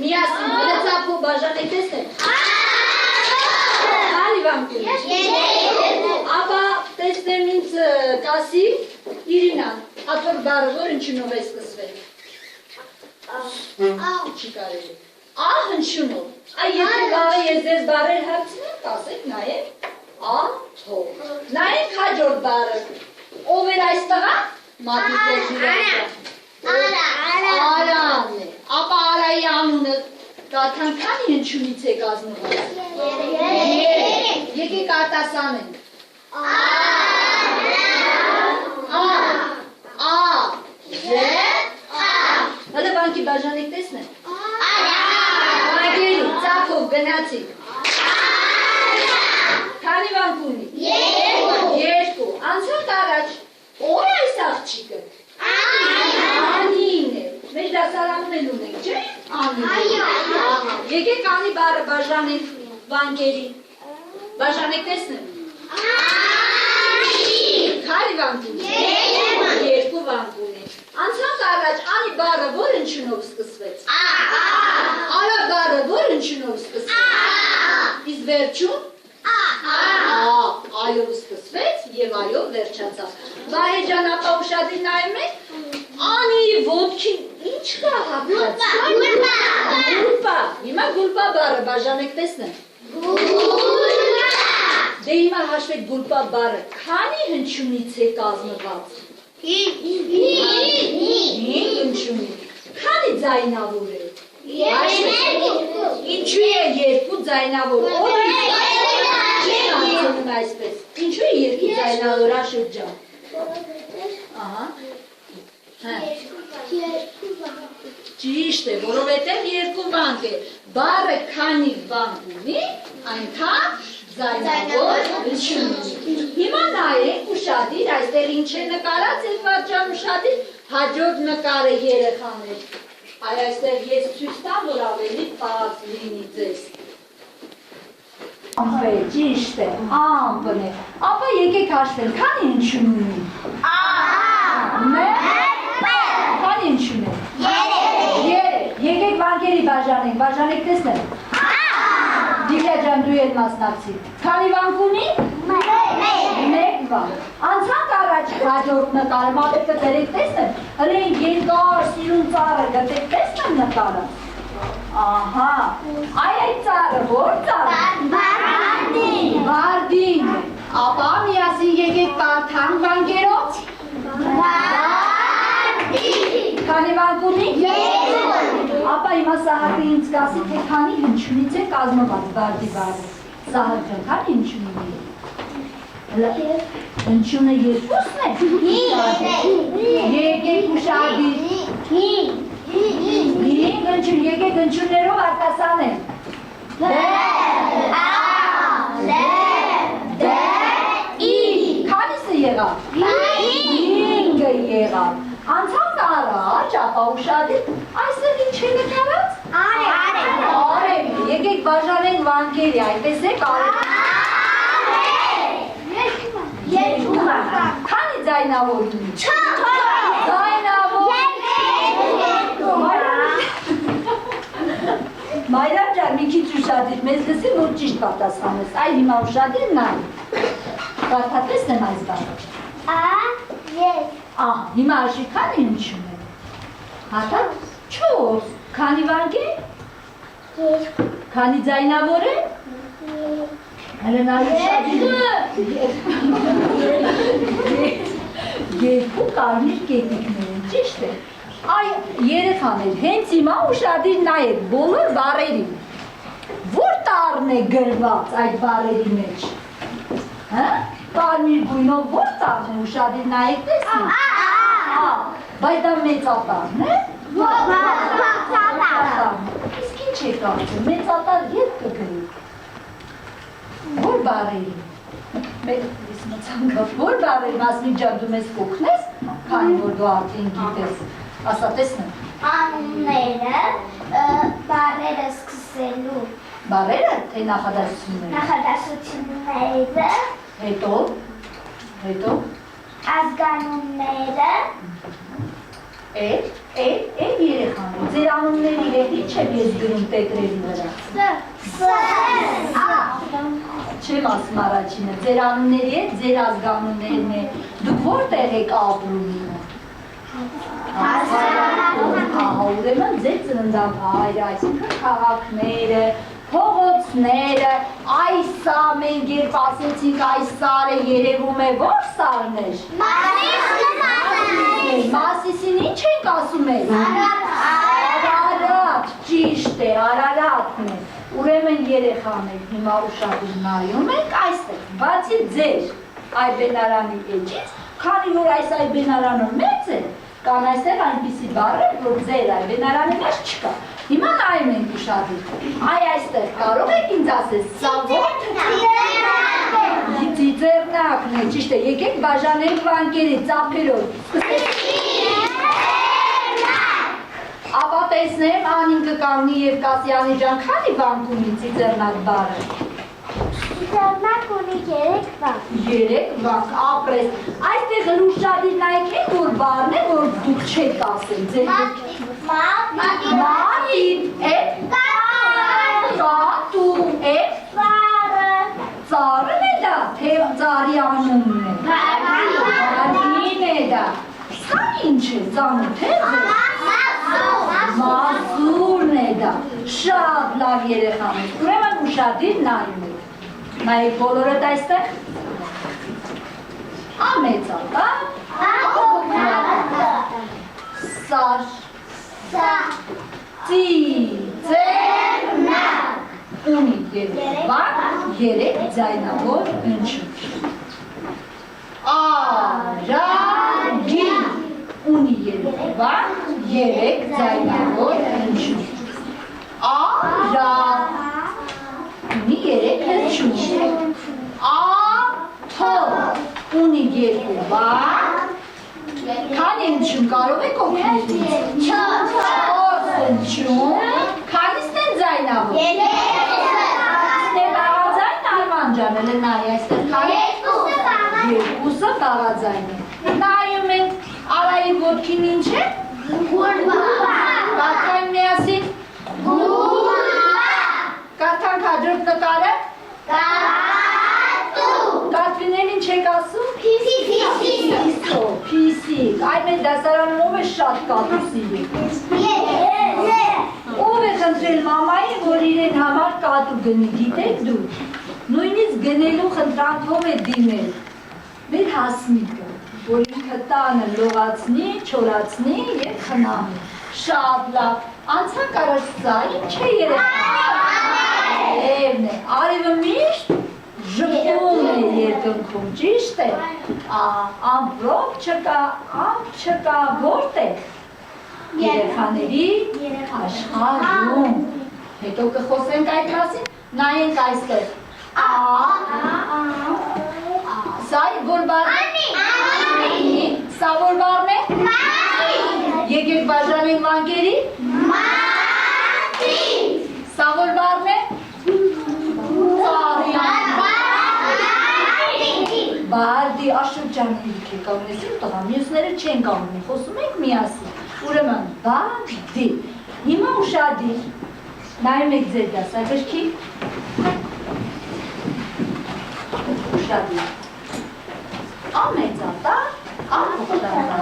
[SPEAKER 2] Միասին հրացափով բաժանեք տեսնեք։ Քանի վանք ունի։ 3։ Ապա տեսնեմ ինձ կասի Իրինան, աթոռ բառը որ հնչյունով է սկսվել։ Չի կարելի։ Հնչյունով։ Այ եթե գալը ես ձեզ բառեր հարցնեմ, կասեք նայեք, աթոռ։ Նայեք հաջորդ բառը։ Ով էր այս տղա։ Մատիտեր ջուրայը։ Արանն է։ Ապա Արայի անունը կարդան քանի հնչյունից է կազմված։ 3։ Եկեք արտասանենք։ Հլը վանկի բաժանեք տեսնեն։ Վանկերի, ծափով գնացիք։ Քանի վանք ունի։ 2։ Անցանք առաջ։ Ո՞ր այս աղջիկը։ Անին է։ Մեր դասարանում էլ ունենք, չէ՞։ Անին։ Եկեք Անի բառը բաժանենք վանկերի։ Բաժանեք տեսնեն։ Քանի վանք ունի։ 2 վանք ունի։ Անցանք առաջ Անի բառը որ հնչյունով սկսվեց։ Արա բառը որ հնչյունով սկսվեց։ Իսկ վերջում այով սկսվեց եւ այո վերջացավ։ Վահե ջան, ապա ուշադիր նայում եք, անի ոտքին ինչ կա հագած։ Գուլպա։ Հիմա գուլպա բառը բաժանեք տեսնեմ։ Դե հիմա հաշվեք գուլպա բառը քանի հնչյունից է կազմված։ 5 հնչյունից։ Քանի ձայնավոր է։ Ինչու է երկու ձայնավոր։ Այսպես։ Ինչու է երկու ձայնավոր աշրջան։ Ահա։ Ճիշտ է, որովհետև երկու վանք է։ Բառը քանի վանք ունի, այնքան ձայնավոր հնչյուն ունի։ Հիմա նայեք ուշադիր, այստեղ ինչ է նկարած, Էդվարդ ջան ուշադիր, հաջորդ նկարը երեխաներ։ Այստեղ ես ցույց տամ, որ ավելի պարզ լինի ձեզ։ Ամպ է, ճիշտ է, ամպն է։ Ապա եկեք հաշվենք, քանի հնչյուն ունի։ Քանի հնչյուն է։ 3։ Եկեք վանկերի բաժանենք, բաժանեք տեսնեմ։ Դիլիա ջան, դու էլ մասնակցի։ Քանի վանք ունի։ 1 վանք։ Անցանք առաջ հաջորդ նկարը, մատը դերեք տեսնեմ։ Հրենք երկար սիրուն ծառը գտեք տեսնեմ նկարը։ Ահա, այդ ծառը որ ծառը։ Վարդին։ Ապա միասին եկեք կարդանք վանկերով։ Քանի վանք ունի։ 2։ Ապա հիմա Սահակը ինձ կասի, թե քանի հնչյունից է կազմված վարդի բառը։ Սահակ ջան, քանի հնչյուն ունի։ Հնչյունը երկուսն է։ Եկեք ուշադիր։ 5 հնչյուն, եկեք հնչյուններով արտասանենք։ Քանիսը եղավ։ 5 եղավ։ Անցանք առաջ, ապա ուշադիր, այստեղ ինչ է նկարած։ Արև։ Եկեք բաժանենք վանկերի, այդպես է կարելի։ Քանի ձայնավոր ունի։ 4 ձայնավոր։ Մայրամ ջան, մի քիչ ուշադիր, մեզ լսի, որ ճիշտ պատասխանես։ Այ հիմա ուշադիր նայ։ Կարդատեսնեմ այս բառը։ Ահա, հիմա աշի քանի հնչյուն է։ Հատա 4։ Քանի վանք է։ 2։ Քանի ձայնավոր է։ Հələ նայում երկու կարմիր կետիկներ են, ճիշտ է։ Այ երեխաներ, հենց հիմա ուշադիր նայեք բոլոր բառերին։ Որ տառն է գրված այդ բառերի մեջ։ Կարմիր գույնով որ տառն է, ուշադիր նայեք տեսնեք։ Բայց դա մեծատառն է։ Իսկ ինչ է կարծում, մեծատառ երբ կգրի։ Որ բառերի։ Որ բառերի մասնիկ ջան դու մեզ կօգնես, քանի որ դու արդեն գիտես։ Ասա տեսնեմ։
[SPEAKER 1] Անունները, բառերը սկսելու։
[SPEAKER 2] Բառերը, թե նախադասությունները։
[SPEAKER 1] Նախադասությունները։
[SPEAKER 2] Հետո։
[SPEAKER 1] Ազգանունները։
[SPEAKER 2] Երեխաներ, ձեր անունների հետ ինչ եմ ես գրում տետրերի վրա։ Չեմ ասում առաջինը, ձեր անունների հետ ձեր ազգանուններն է, դուք որտեղ եք ապրում։ Ուրեմն ձեր ծննդավայրը, այսինքն քաղաքները, փողոցները, այս մենք երբ ասեցինք այս սարը երևում է որ սարն էր։ Մասիսին ինչ ենք ասում ենք։ Արարատ, ճիշտ է, Արարատն է։ Ուրեմն երեխաներ, հիմա ուշադիր նայում ենք այստեղ, բացի ձեր այբենարանի էջից, քանի որ այս այբենարանը մեծ է, կան այստեղ այնպիսի բառեր, որ ձեր այբենարանի մեջ չկա։ Հիմա նայում ենք ուշադիր։ Այստեղ կարող եք ինձ ասես, սա ո՞ր ծիծեռնակն է, ճիշտ է, եկեք բաժանենք վանկերի, ծափերով։ Ապա տեսնեմ, Անին կկանգնի և կասի ջան, քանի վանք ունի ծիծեռնակ բառը։
[SPEAKER 1] Ծիծեռնակ ունի 3 վանք։
[SPEAKER 2] 3 վանք, ապրես։ Այստեղ ուշադիր նայեք է որ բառն է, որ դուք չեք ասել։ Մատին, կատու, ծառն է դա, թե ծառի անունն է։ Բարին է դա։ Սա ինչ է, ծանոթ է ձեզ։ Մազուրն է դա, շատ լավ երեխաներ, ուրեմն ուշադիր նայում եք, նայեք բոլորդ այստեղ, ամեծատա, սար, ծիծեռնակ, ունի երևակ, երեք ձայնավոր հնչյուն, արագի, ունի երևակ, երեք ձայնավոր հնչյուն, արա, ունի երեք հնչյուն, աթոռ, ունի երկու բառ, քանի հնչյուն կարող եք օգնել ինձ։ 4 հնչյուն, քանիսն են ձայնավոր։ 3 բաղաձայն Արման ջան, էլ նայ այստեղ քանի։ 2-ը բաղաձայն է։ Նայում ենք, Արայի ոտքին ինչ է։ Կարդանք միասին։ Կարդանք հաջորդ նկարը։ Կատվինել ինչ եք ասում։ Փիսիկ, այ մեր դասարանում ով է շատ կատու սիրում։ Ով է խնդրել մամային, որ իրեն համար կատու գնի, գիտեք դու։ Նույնիսկ գնելու խնդրանքով է դիմել։ Մեր Հասմիկը, որ ինքը տանը լողացնի, չորացնի և խնամի։ Շատ լավ, անցանք առաջ սա, ինչ է երեխաներն է, արևը միշտ ժպտում է երկնքում, ճիշտ է, ամպրոպ չկա, ամպ չկա, որտեղ երեխաների աշխարհում։ Հետո կխոսենք այդ մասին, նայենք այստեղ, սա որ բառն է, սա որ բառն է, եկեք բաժանենք վանկերի, սա որ բառն է, Բարդի, աշրջանիկ եք ամենեսին տղա, մյուսները չեն կամնում, խոսում ենք միասին, ուրեմն, բարդի, հիմա ուշադիր, նայում եք ձեր դասա գրքի, ուշադիր, ամեծատա, ամփոքտատա,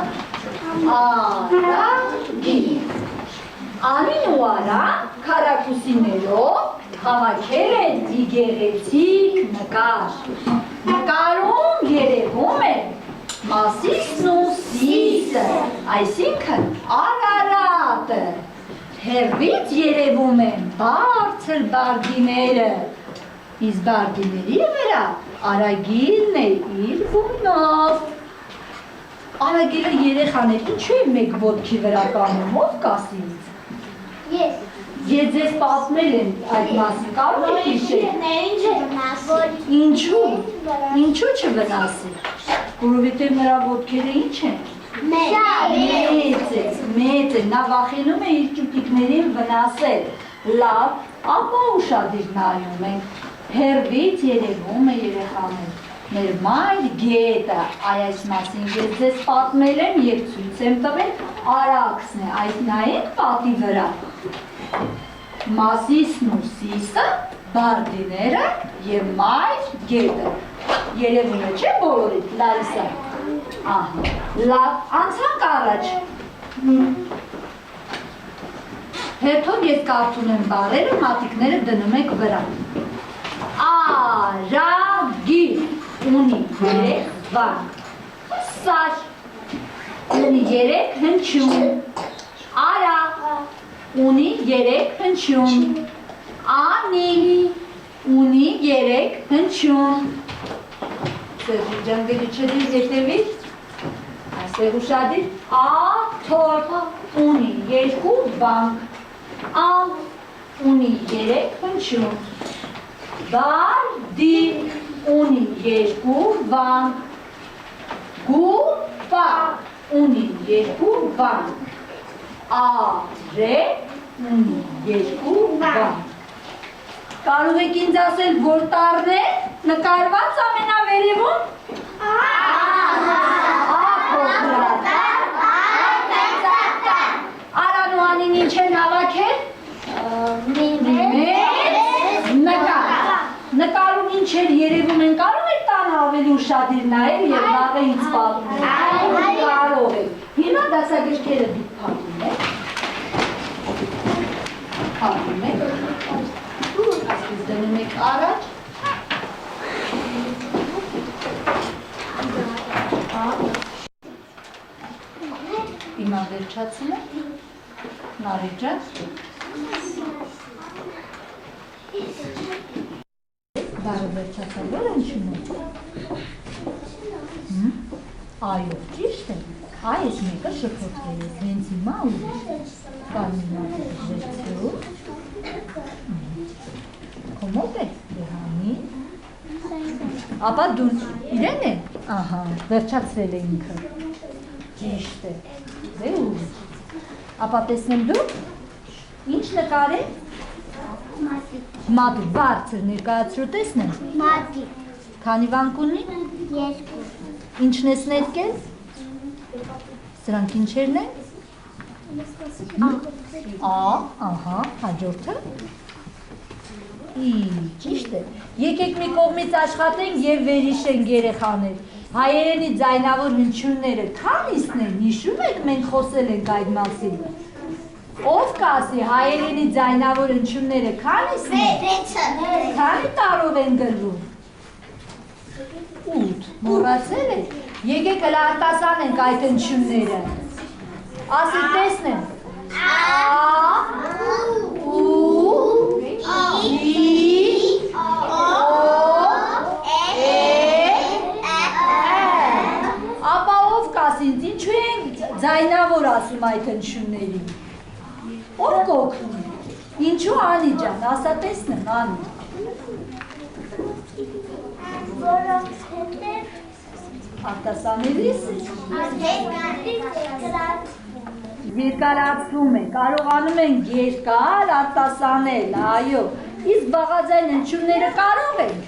[SPEAKER 2] արագի, Անին ու Արան քառակուսիներով հավաքել են գեղեցիկ նկար, նկարում երևում է Մասիսն ու Սիսը, այսինքն Արարատը, հեռվից երևում են բարձր բարգիները, իսկ բարգիների վրա Արագիլն է իր գույնով։ Արագիլը երեխաներ, ինչու է մեկ ոտքի վրա կանում, ով կասի ինձ։ Ես ձեզ պատմել եմ այդ մասին, կարող եք հիշել։ Ինչու չվնասի, որովհետև նրա ոտքերը ինչ են։ Մեծ է, նա վախենում է իր ճուտիկներին վնասել։ Լավ, ապա ուշադիր նայում ենք, հեռվից երևում է երեխաներ։ Մեր մայր գետը, այս մասին ես ձեզ պատմել եմ և ցույց եմ տվել, Արաքսն է, այդ նայեք պատի վրա։ Մասիսն ու Սիսը, բարդիները և մայր գետը։ Երևում է չէ բոլորիդ, Լարիսա։ Լավ, անցանք առաջ։ Հետո ես կարդում եմ բառերը, մատիկները դնում եք վրա։ Արագի ունի 3 վանք, սար ունի 3 հնչյուն, արա ունի 3 հնչյուն, անի ունի 3 հնչյուն։ Սերժի ջան գրիչերի հետևից, այստեղ ուշադիր, աթոռ ունի 2 վանք, ամ ունի 3 հնչյուն, բարդի ունի 2 վանք, գուպա ունի 2 վանք, արե ունի 2 վանք։ Կարող եք ինձ ասել, որ տառն է նկարված ամենավերևում։ Արան ու Անին ինչ են հավաքել։ Մեծ նկար։ Նկարում ինչ էր երևում են, կարող եք ուշադիր նայել եւ վաղը ինձ պատմել։ Կարող եք։ Հիմա դասագրքերը դուք փակում եք։ Փակում եք։ Այսպես դնում եք առաջ։ Հիմա վերջացնում եք։ Նարեջը։ Բարը վերջացավ, որ ընչում եք։ Այո, ճիշտ է։ Այս մեկը շփոթվել է, հենց հիմա ուրիշ։ Կարմիրը վերցրու։ Կոմոդ է, դեհանի։ Ապա դու իրեն է։ Ահա, վերջացրել է ինքը։ Ճիշտ է։ Դե ուրիշ։ Ապա տեսնեմ դու, ինչ նկար է։ Մատիկ, բարձր ներկայացրու տեսնեմ։
[SPEAKER 1] Մատիկ,
[SPEAKER 2] Քանի վանք ունի։
[SPEAKER 1] 2,
[SPEAKER 2] Ինչն ես ներկել։ Սրանք ինչերն են։ Ահա, հաջորդը։ Ճիշտ է։ Եկեք մի կողմից աշխատենք եւ վերհիշենք երեխաներ։ Հայերենի ձայնավոր հնչյունները քանիսն են, հիշում եք մենք խոսել ենք այդ մասին։ Ով կասի հայերենի ձայնավոր հնչյունները քանիսն են։
[SPEAKER 1] 6,
[SPEAKER 2] Քանի տարով են գրվում։ 8, մոռացել եք։ Եկեք հələ արտասանենք այդ հնչյունները։ Ասի տեսնեմ։ Ա, ու, ի, Ապա ով կասի ինձ, ինչու են ձայնավոր ասում այդ հնչյուններին։ Ով կօգնի։ Ինչու Անի ջան, ասա տեսնեմ, Անի։
[SPEAKER 1] որոնց հետև
[SPEAKER 2] Արտասանելիս
[SPEAKER 1] երկարացում
[SPEAKER 2] երկարացում են, կարողանում են երկար արտասանել, այո։ Իսկ բաղաձայն հնչյունները կարող ենք։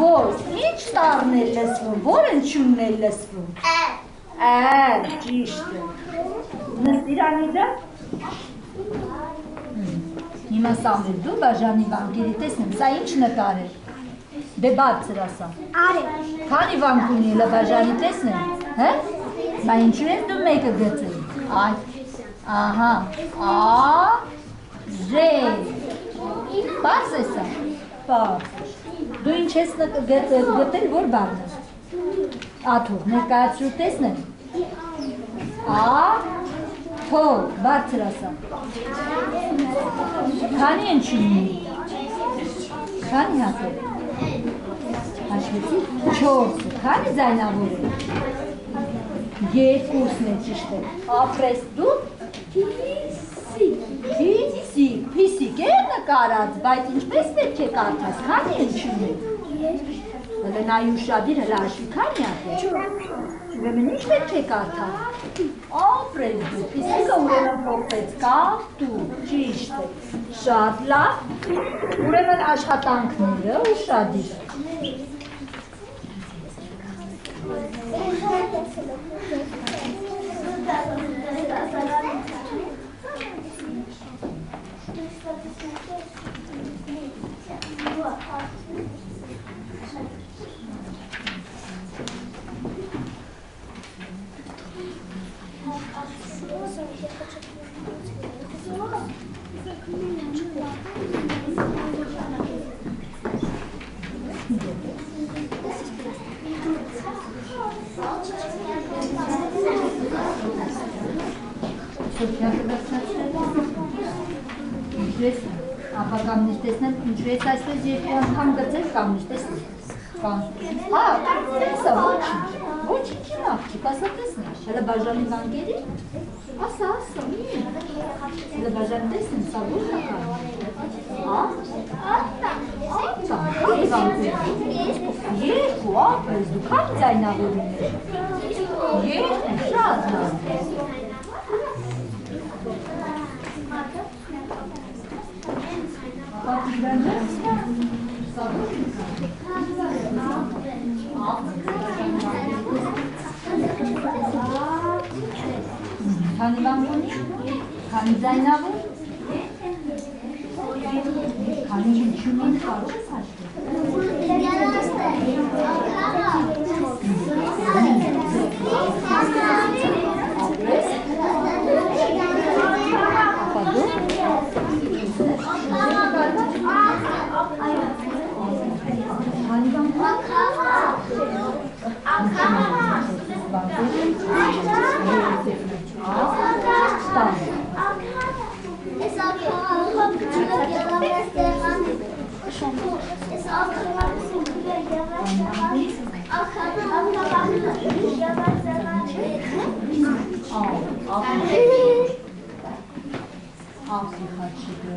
[SPEAKER 2] Ոչ, ինչ տառն է լսվում, որ հնչյունն է լսվում։ Ճիշտ է։ Նստիր Անի ջան։ Հիմա Սամվել դու բաժանի վանկերի տեսնեմ, սա ինչ նկար է։ Դե բարձր ասա։ Քանի վանք ունի հələ բաժանի տեսնեմ, հա։ Բա ինչու ես դու մեկը գծել։ Այ, ահա, ա, ժե։ Բարձր է սա։ Բարձր։ Դու ինչ ես գտել, որ բառն է։ Աթող, ներկայացրու տեսնեմ։ Ա, թող, բարձր ասա։ Քանի հնչյուն ունի։ Քանի հատ է։ Հաշվեցի 4, քանի ձայնավոր է։ 2-ն է ճիշտ է։ Ապրես դու փիսիկ է նկարած, բայց ինչպես պետք է կարդաս, քանի հնչյուն է։ Հələ նայ ուշադիր, հələ հաշվի քանի հատ է։ Ուրեմն ինչ պետք է կարդաս։ Ապրես դու, փիսիկը ուրեմն փոխվեց կատու, ճիշտ է։ Շատ լավ։ Ուրեմն աշխատանքները ուշադիր։ Ապա կամնիշ տեսնեմ, ինչու ես այսպես երկու անգամ գծել կամնիշ տեսնեմ։ Հա, տեսա, ոչինչ աղջիկ, ասա տեսնեմ, հələ բաժանի վանկերի, ասա, հələ բաժանի տեսնեմ, սա որ նկար։ Քանի վանկերի։ Երկու, ապրես դու, քանի ձայնավոր ուներ։ Երկու, շատ լավ։ Քանի վանք ունի, քանի ձայնավոր, քանի հնչյուն կարող ես հաշվել։ Աղի խաչիկը,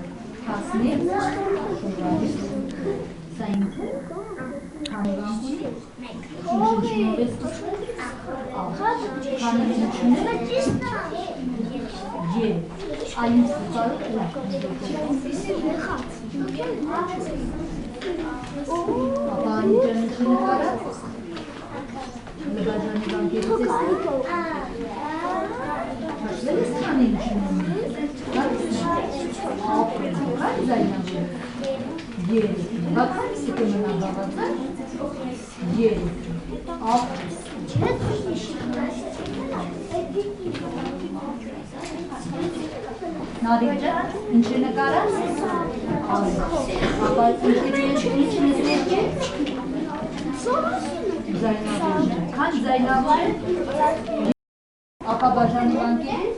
[SPEAKER 2] հասնի, շուրավի, սայնքու, հանվանքունի, շուշնչնով ես տուշը, հանվանքունը, այն սուկարը ապա անիջանիչինը կարած, լգաջանի բանկերից ես հաշվել ես քանի ինչին Քանի զայնավոր երեք, բաքանիսի կմնա բաղացա երեք, ապրես Նարիք ջան, ինչի նկարած? Ապա ինչին ես ներկել? Զայնավոր ջան, քանի զայնավոր է? Ապա բաժանի բանկերի?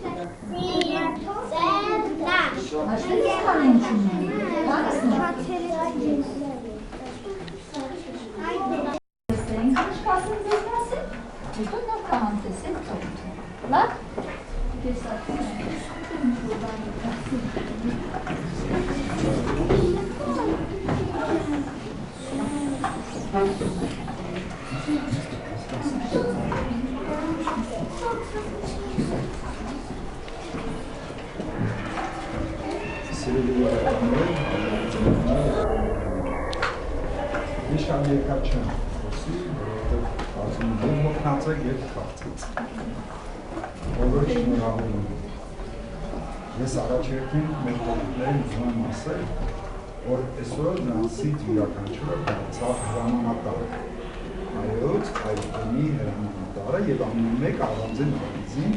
[SPEAKER 2] Հաշտել ես քանի ինչին է? Քանիսն է? Ինչ կասեմ ձեզ ասել? Հետո նա կհանտեսել ծողթը Լավ? Կեսակ
[SPEAKER 6] Իշան երկար չեմ խոսի, որովհետև ասում եմ մոքնացեք և խաղցեց։ Բոլոր շնորհավորում եմ։ Ես առաջերտին մեր տողիքներին ուզում եմ ասել, որ այսօր նրանցից յուրաքանչյուրը դարձավ հրամանատար։ Հայոց այգի հրամանատարը և ամեն մեկ առանձին առանձին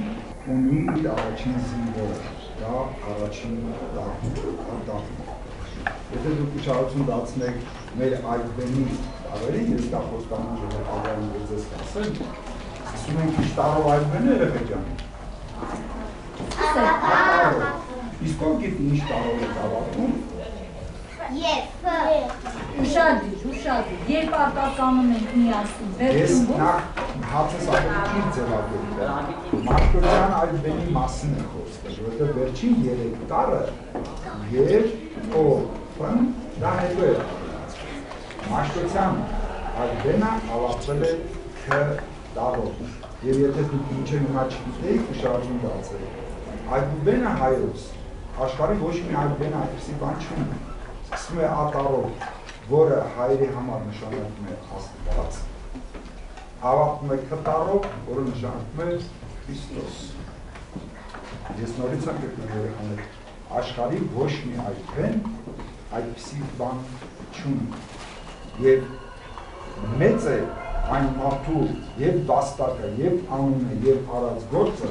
[SPEAKER 6] ունի իր առաջին զինվորը, դա առաջին դահն։ Եթե դուք ուշադրություն դարձնեք մեր այգբենի տարերին, ես դա խոստանում ժողովրդավարին ձեզ ասել, ասում ենք ինչ տարով այգբենը երեխեք ջան։ Իսկ ով գիտի ինչ տարով եք ավարտում։
[SPEAKER 2] Ուշադիր, երբ արտականում ենք միասին,
[SPEAKER 6] Ես նախ հացս ավելի քիչ ձևավորել Մաշտոցյան այգբենի մասին է խոսքը, որովհետև վերջին 3 տարը և դա հետո է Մաշտոցյան այգբենը ավարտվել է Ք տարով և եթե դուք մինչև հիմա չգիտեիք ուշադրություն դարձրեք այգբենը հայոց աշխարհի ոչ մի այգբեն այդպիսի բան չունի սկսվում է Ա տարով որը հայերի համար նշանակում է Աստված ավարտում է Ք տարով որը նշանակում է Քրիստոս ես նորից եմ գտնում երեխաներ աշխարհի ոչ մի այգբեն այդպիսի բան չունի և մեծ է այն մարդու և վաստակը, և անունը, և արած գործը,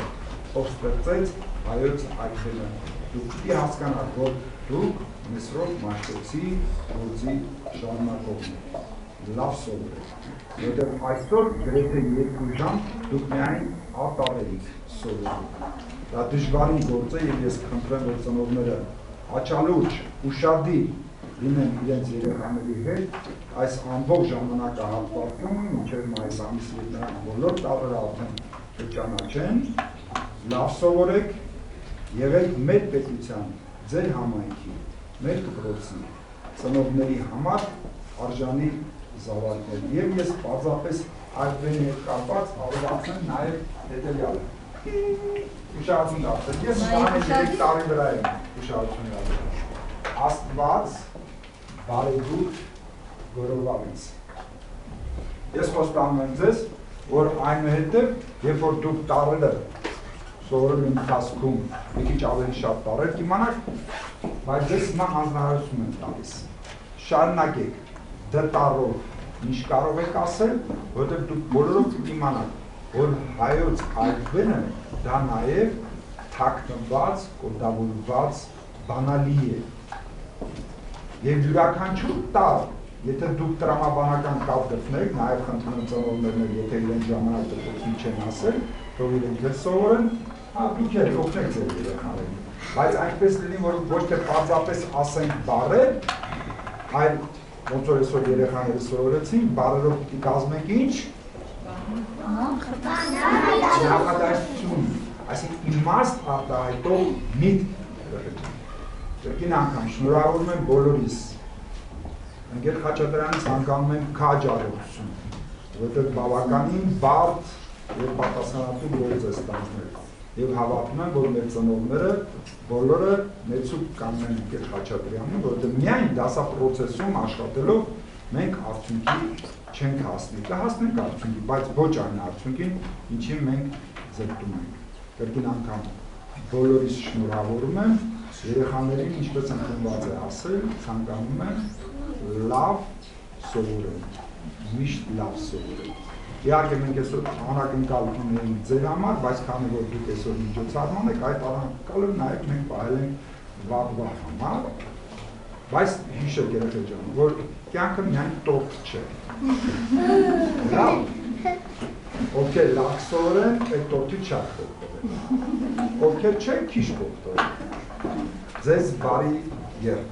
[SPEAKER 6] ով ստեղծեց հայոց այգբենը։ Դուք պիտի հասկանաք, որ դուք Մեսրոպ Մաշտոցի գործի շարունակողն եք։ Լավ սովորեք։ Որտեղ այսօր գրեթե 2 ժամ դուք միայն արտարերից սովորեք։ Դա դժվարին գործ է և ես խնդրեմ, որ ծնողները աչալուրջ, ուշադիր լինեն իրենց երեխաների հետ այս ամբողջ ժամանակահատվածում մինչև մայիս ամիսի նրանք բոլոր տարերը արդեն կճանաչեն, լավ սովորեք, եղեք մեր պետության, ձեր համայնքի, մեր դպրոցի, ծնողների համար արժանի զավակներ և ես պարզապես այգբենի հետ կապված ավելացնեմ նաև հետևյալը ուշադրություն դարձրեք, ես 23 տարի վրա եմ ուշադրություն դարձրել Աստված բարեգութ գորովալ ինձ Ես խոստանում եմ ձեզ, որ այնուհետև, երբ որ դուք տարրերը սովորելու ընթացքում մի քիչ ավելի շատ տարրեր կիմանաք, բայց ես հիմա հանձնարարություն եմ տալիս։ Շարունակեք դտարով ինչ կարող եք ասել, որովհետև դուք բոլորով կիմանաք, որ հայոց այգբենը դա նաև թաքնված, կոդավորված բանալի է։ Եվ յուրաքանչյուր տար, եթե դուք տրամաբանական կապ գտնեք, նաև խնդրում ծնողներն էլ, եթե իրեն ժամանակ դպրոցում չեն ասել, թող իրենք էլ սովորեն, դուք էլ օգնեք ձեր երեխաներին։ Բայց այնպես լինի, որ ոչ թե պարզապես ասենք բառեր, այլ ոնց որ այսօր երեխաները սովորեցին, բառերով պիտի կազմենք ինչ? Նախադասություն։ այսինքն իմաստ արտահայտող միտք երեխեքին։ Կրկին անգամ շնորհավորում եմ բոլորիս։ Ընկեր Խաչատրյանը ցանկանում եմ քաջ առողջություն, որովհետև բավականին բարդ եւ պատասխանատու գործ է ստանձնել։ Եվ հավատում եմ, որ մեր ծնողները բոլորը մեծուկ կանեն ընկեր Խաչատրյանին, որովհետև միայն դասապրոցեսում աշխատելով մենք արդյունքի չենք հասնի, կհասնենք արդյունքի, բայց ոչ այն արդյունքին, ինչին մենք ձգտում ենք։ Կրկին անգամ բոլորիս շնորհավորում եմ, երեխաներին, ինչպես ընդունված է ասել, ցանկանում եմ լավ սովորել, միշտ լավ սովորել։ Իհարկե մենք այսօր անակնկալ ունենք ձեր համար, բայց քանի որ դուք այսօր միջոցառման եք, այդ անակնկալը նաև մենք պահել ենք վաղվա համար, բայց հիշեք երեխեք ջան, որ կյանքը միայն տորտ չէ։ Լավ, ովքեր լավ սովորեն, այդ տորտից շատ կօգտվեն։ Ովքեր չեն, քիչ կօգտվեն։ Ձեզ բարի երդ։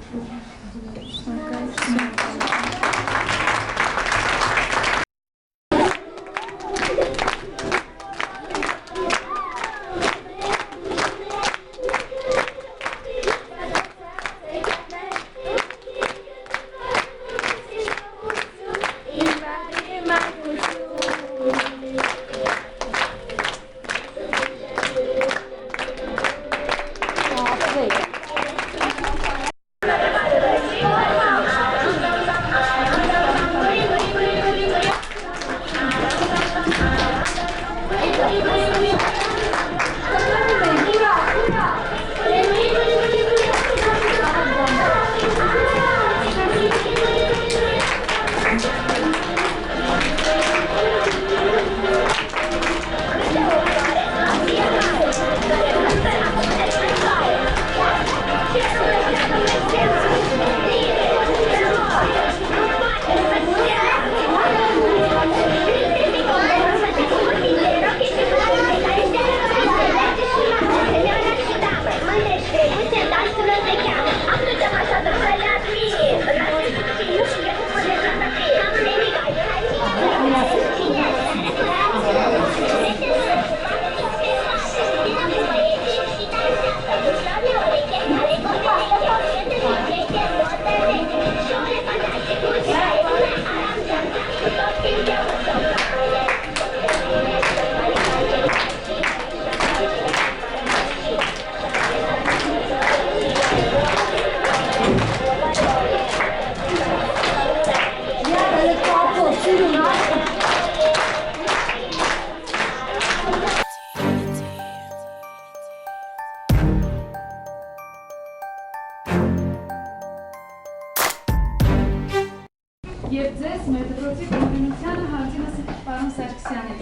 [SPEAKER 7] Եվ ձեզ մեր դպրոցի կողմնությանը հարցինս պարոն Սարգսյանին։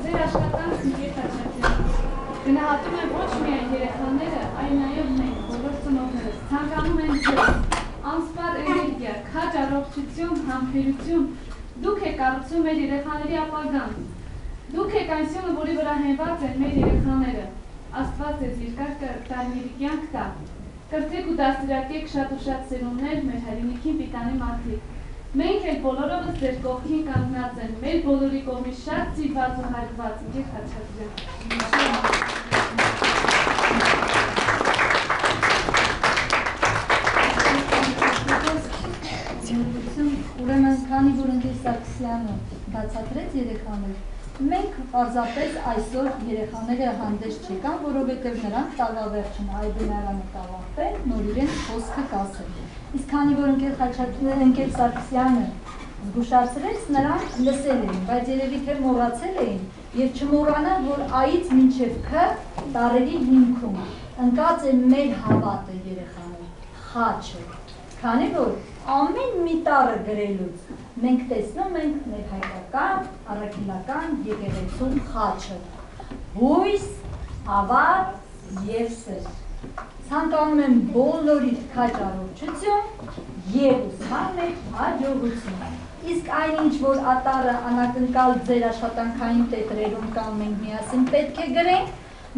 [SPEAKER 7] Ձեր աշխատանքն ընկեր Խաչատրյան։ Գնահատում եմ ոչ միայն երեխաները, այլ նաև մենք, բոլոր ծնողներս, ցանկանում ենք ձեզ անսպառ էներգիա, քաջ առողջություն, համբերություն, դուք եք կառուցում մեր երեխաների ապագան։ Դուք եք այն սյունը, որի վրա հենված են մեր երեխաները։ Աստված ձեզ երկար տարիների կյանք տա։ Կրթեք ու դաստիարակեք շատ ու շատ սերունդներ մեր հայրենիքին պիտանի մարդիկ։ Մենք էլ բոլորովս ձեր կողքին կանգնած են, մեր բոլորի կողմից շատ սիրված ու հարգված ընկեր Խաչատրյան։
[SPEAKER 2] Ուրեմն, քանի որ ընկեր Սարգսյանը բացատրեց երեխաներ, մենք պարզապես այսօր երեխաները հանդես չեկան, որովհետև նրանք տաղավերջն այբնարանը տաղավեն, նոր իրենց խոսքը կասեն։ Իսկ քանի որ ընկեր Սարգսյանը զգուշացրեց, նրանք լսել էին, բայց երևի թե մոռացել էին եւ չմոռանան, որ այից մինչև Ք տարերի հիմքում ընկած է մեր հավատը երեխաներ, խաչը, քանի որ ամեն մի տառը գրելուց մենք տեսնում ենք մեր հայկական, առաքելական եկեղեցում խաչը, հույս, հավատ եւ սեր։ Ցանկանում եմ բոլորիդ քաջ առողջություն եւ ուսման մեջ հաջողություն։ Իսկ այնինչ որ ատարը անակնկալ ձեր աշխատանքային տետրերում կամ մենք միասին պետք է գրենք,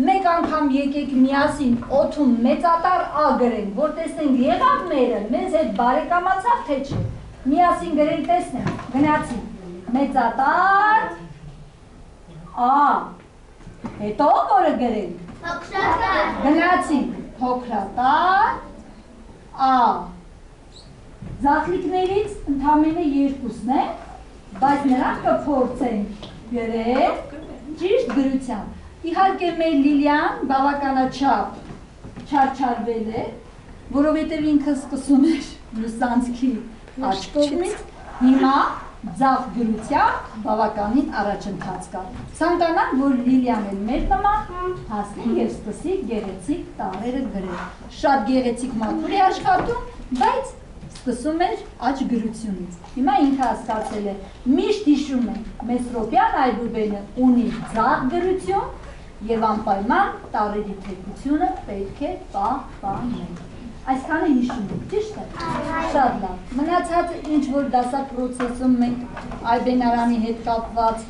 [SPEAKER 2] մեկ անգամ եկեք միասին օդում մեծ ատար ա գրենք, որ տեսնենք եղավ մերը, մեզ հետ բարեկամացավ թե չէ։ Միասին գրենք տեսնենք, գնացի, մեծ ատար ա, հետո որը գրենք, Գնացինք փոքրատար, Ա։ Զախլիկներից ընդամենը երկուսն է, բայց նրանք կփորձենք գրել ճիշտ գրությամբ։ Իհարկե մեր Լիլիան բավականաչափ չարչարվել է, որովհետև ինքը սկսում էր լուսանցքի աջ կողմից, հիմա ձախ գրությամբ բավականին առաջընթաց կա։ Ցանկանանք, որ Լիլիան էլ մեր նման հասնի եւ սկսի գեղեցիկ տառերը գրել։ Շատ գեղեցիկ մատուր է աշխատում, բայց սկսում էր աջ գրությունից։ Հիմա ինքը հասկացել է, միշտ հիշում է, Մեսրոպյան Այբուբենը ունի ձախ գրություն եւ անպայման տառերի թեքությունը պետք է պահպանել։ Այսքանը հիշում եք, ճիշտ է։ Շատ լավ։ Մնացածը ինչ որ դասակ պրոցեսում մենք Այբենարանի հետ կապված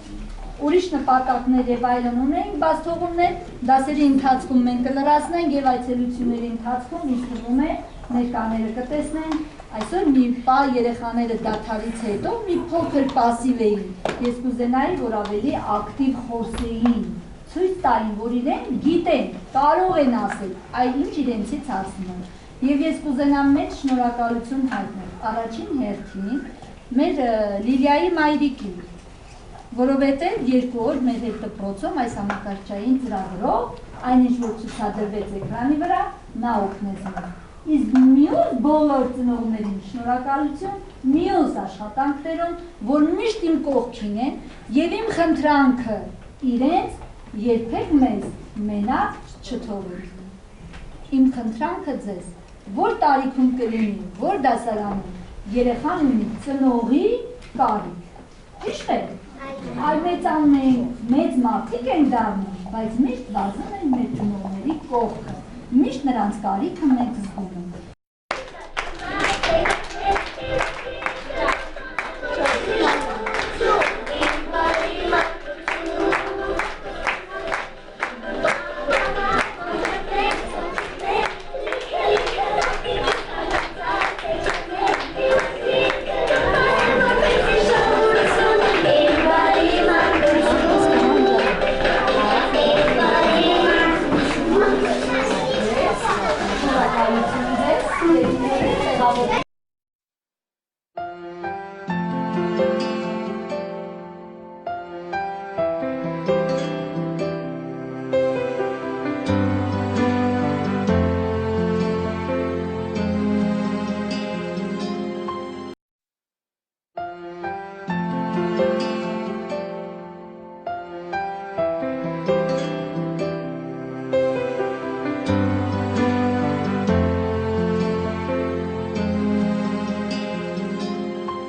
[SPEAKER 2] ուրիշ նպատակներ եւ այլն ունենք, բաց թողումներ դասերի ընթացքում մենք կլրացնենք եւ այցելությունների ընթացքում ինձ թվում է ներկաները կտեսնեն։ Այսօր մի պա երեխաները դադարից հետո մի փոքր պասիվ էին։ Ես կուզենայի, որ ավելի ակտիվ խոսեին, ցույց տային, որ իրենք գիտեն, կարող են ասել, այլ ինչ իրենցից հասնում է։ Եվ ես կուզենամ մեծ շնորհակալություն հայտնել առաջին հերթին մեր Լիլիայի մայրիկին, որովհետև 2 օր մեր հետ դպրոցում այս համակարգչային ծրագրով, այնինչ որ ցուցադրվեց էկրանի վրա, նա օգնեց մեզ։ Իսկ մյուս բոլոր ծնողներին շնորհակալություն, մյուս աշխատանքներում, որ միշտ իմ կողքին են, եւ իմ խնդրանքը իրենց երբեք մեզ մենակ չթողին։ Իմ խնդրանքը ձեզ, որ տարիքում կլինի, որ դասարանում, երեխան ունի ծնողի կարիք։ Ճիշտ է։ Այլմեծանում ենք, մեծ մարդիկ են դառնում, բայց միշտ վազում են մեր ծնողների կողքը։ Միշտ նրանց կարիքը մենք զգում ենք։